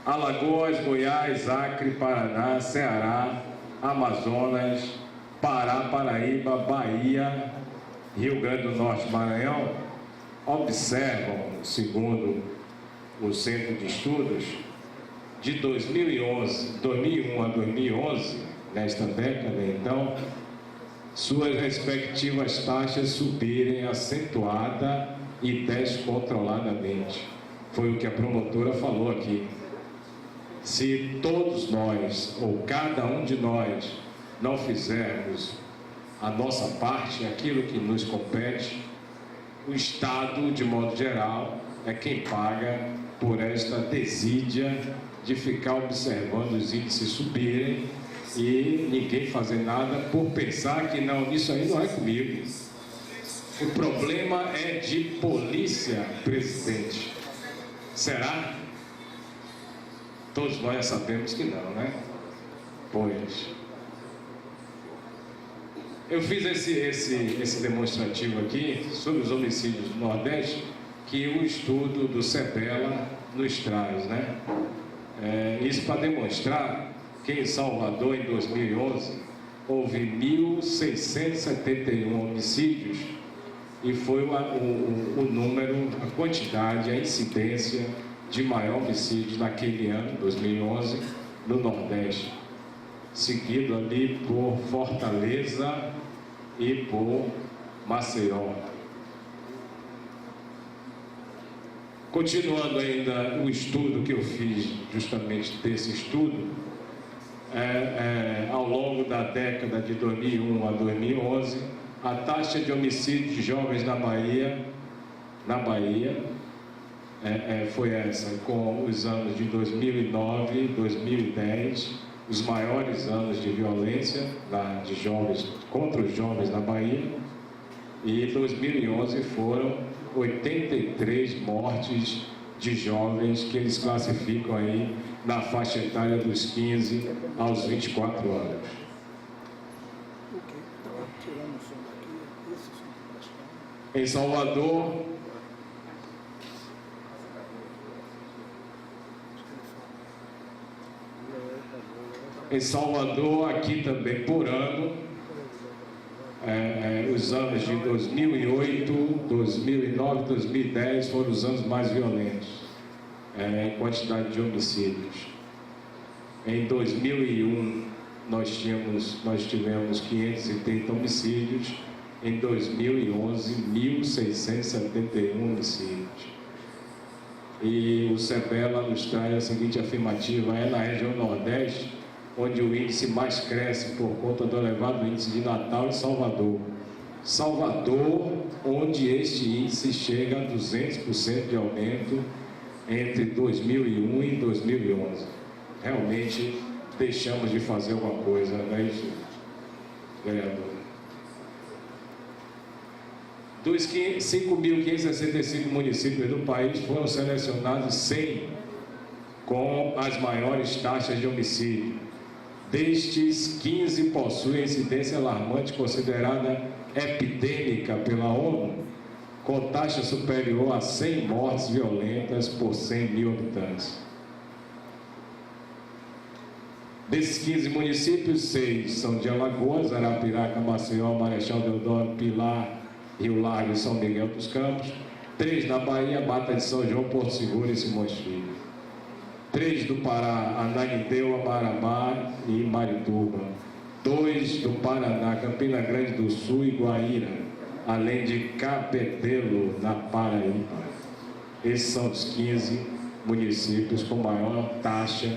Alagoas, Goiás, Acre, Paraná, Ceará, Amazonas, Pará, Paraíba, Bahia, Rio Grande do Norte, Maranhão, observam, segundo o Centro de Estudos, de 2001 a 2011, nesta década, então, suas respectivas taxas subirem acentuada e descontroladamente. Foi o que a promotora falou aqui. Se todos nós, ou cada um de nós, não fizermos a nossa parte, aquilo que nos compete, o Estado, de modo geral, é quem paga por esta desídia de ficar observando os índices subirem e ninguém fazer nada por pensar que não, isso aí não é comigo. O problema é de polícia, presidente. Será? Todos nós já sabemos que não, né? Pois. Eu fiz esse demonstrativo aqui sobre os homicídios do Nordeste, que o estudo do CEBELA nos traz, né? Isso para demonstrar que em Salvador, em 2011, houve 1.671 homicídios e foi o número, a quantidade, a incidência de maior homicídio naquele ano, 2011, no Nordeste, seguido ali por Fortaleza e por Maceió. Continuando ainda o estudo que eu fiz, justamente desse estudo, ao longo da década de 2001 a 2011, a taxa de homicídios de jovens na Bahia foi essa, com os anos de 2009 e 2010, os maiores anos de violência de jovens, contra os jovens na Bahia, e 2011 foram 83 mortes de jovens que eles classificam aí na faixa etária dos 15 aos 24 anos. Em Salvador, aqui também por ano, os anos de 2008, 2009, 2010 foram os anos mais violentos em quantidade de homicídios. Em 2001 nós tivemos 530 homicídios, em 2011 1.671 homicídios. E o CEBELA nos traz a seguinte afirmativa: na região Nordeste, onde o índice mais cresce por conta do elevado índice de Natal e Salvador. Salvador, onde este índice chega a 200% de aumento entre 2001 e 2011. Realmente deixamos de fazer alguma coisa, não é isso, vereador? Dos 5.565 municípios do país, foram selecionados 100 com as maiores taxas de homicídio. Destes, 15 possuem incidência alarmante considerada epidêmica pela ONU, com taxa superior a 100 mortes violentas por 100 mil habitantes. Desses 15 municípios, 6 são de Alagoas: Arapiraca, Maceió, Marechal Deodoro, Pilar, Rio Largo e São Miguel dos Campos. 3 na Bahia: Mata de São João, Porto Seguro e Simões Filho. 3 do Pará: Ananindeua, Marabá e Marituba. 2 do Paraná: Campina Grande do Sul e Guaíra, além de Cabedelo, na Paraíba. Esses são os 15 municípios com maior taxa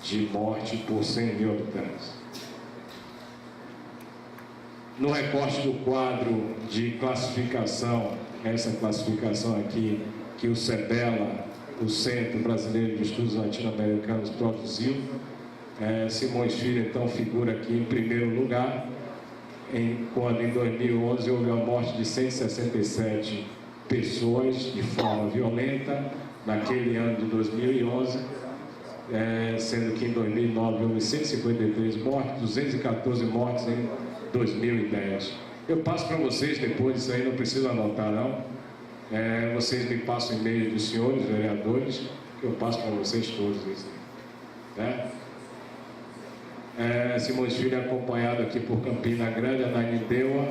de morte por 100 mil habitantes. No recorte do quadro de classificação, essa classificação aqui que o CEBELA, o Centro Brasileiro de Estudos Latino-Americanos, produziu, Simões Filho então figura aqui em primeiro lugar, quando em 2011 houve a morte de 167 pessoas de forma violenta, naquele ano de 2011, sendo que em 2009 houve 153 mortes, 214 mortes em 2010. Eu passo para vocês depois, isso aí não precisa anotar não, vocês me passam e-mail dos senhores vereadores, que eu passo para vocês todos isso, né? Simões Filho é acompanhado aqui por Campina Grande, Ananindeua.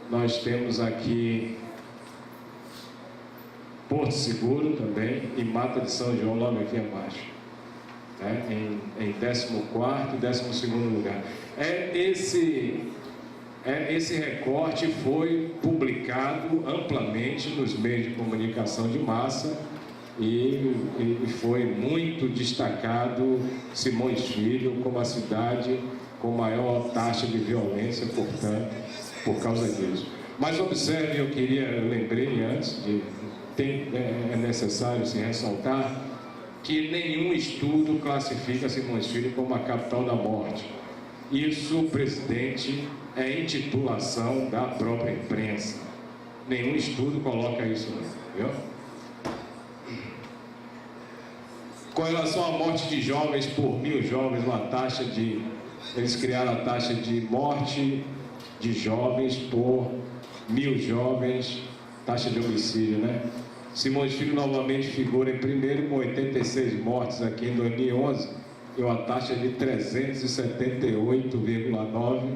Nós temos aqui Porto Seguro também e Mata de São João logo aqui abaixo, né? Em 14º e 12º lugar. Esse recorte foi publicado amplamente nos meios de comunicação de massa e foi muito destacado Simões Filho como a cidade com maior taxa de violência, portanto, por causa disso. Mas observe, eu lembrei antes, é necessário se ressaltar que nenhum estudo classifica Simões Filho como a capital da morte. Isso, presidente, é intitulação da própria imprensa. Nenhum estudo coloca isso, não, viu? Com relação à morte de jovens por 1000 jovens, eles criaram a taxa de morte de jovens por 1000 jovens, taxa de homicídio, né? Simões Filho novamente figura em primeiro com 86 mortes aqui em 2011 e uma taxa de 378,9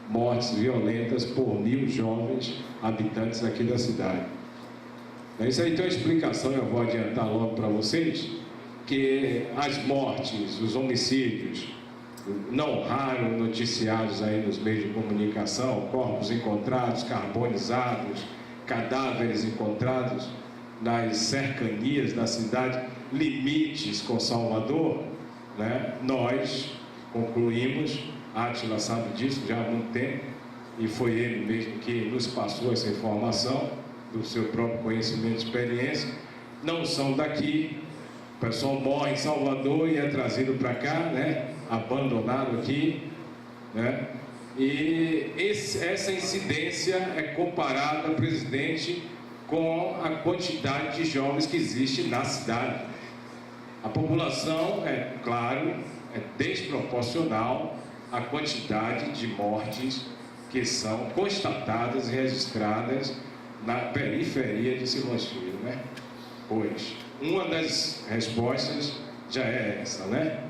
mortes violentas por 1000 jovens habitantes aqui da cidade. Isso aí tem uma explicação, eu vou adiantar logo para vocês, que as mortes, os homicídios, não raro noticiados aí nos meios de comunicação, corpos encontrados, carbonizados, cadáveres encontrados nas cercanias da cidade, limites com Salvador, né? Nós concluímos, Átila sabe disso já há muito tempo, e foi ele mesmo que nos passou essa informação, do seu próprio conhecimento e experiência, não são daqui. O pessoal morre em Salvador e é trazido para cá, né? Abandonado aqui, né? E essa incidência é comparada, presidente, com a quantidade de jovens que existe na cidade. A população, claro, é desproporcional à quantidade de mortes que são constatadas e registradas na periferia de Simões Filho, né? Pois, uma das respostas já é essa, né?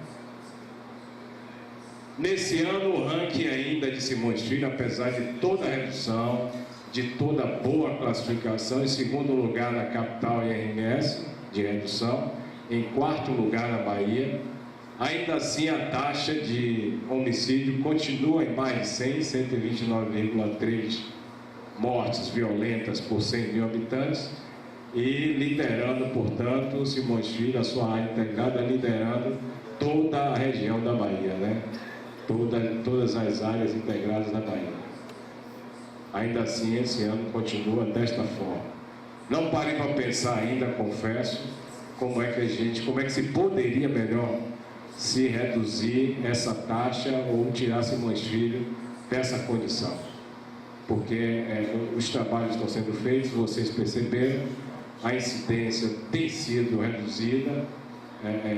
Nesse ano, o ranking ainda de Simões Filho, apesar de toda a redução, de toda a boa classificação, em segundo lugar na capital IRMS, de redução, em quarto lugar na Bahia, ainda assim a taxa de homicídio continua em mais de 129,3 mortes violentas por 100 mil habitantes, e liderando, portanto, Simões Filho, a sua área integrada, liderando toda a região da Bahia, né? Todas as áreas integradas da Bahia. Ainda assim, esse ano continua desta forma. Não parei para pensar ainda, confesso, como é que se poderia melhor se reduzir essa taxa ou tirar Simões Filho dessa condição. Porque os trabalhos estão sendo feitos, vocês perceberam, a incidência tem sido reduzida,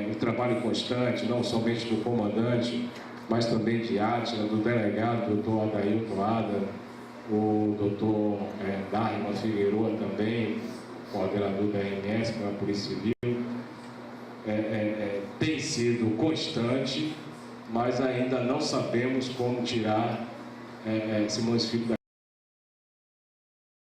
o trabalho constante, não somente do comandante, mas também de Átila, do delegado, doutor Adailton Ada, o doutor Darma Figueroa também, coordenador da RMS, da Polícia Civil, tem sido constante mas ainda não sabemos como tirar Simões Filho da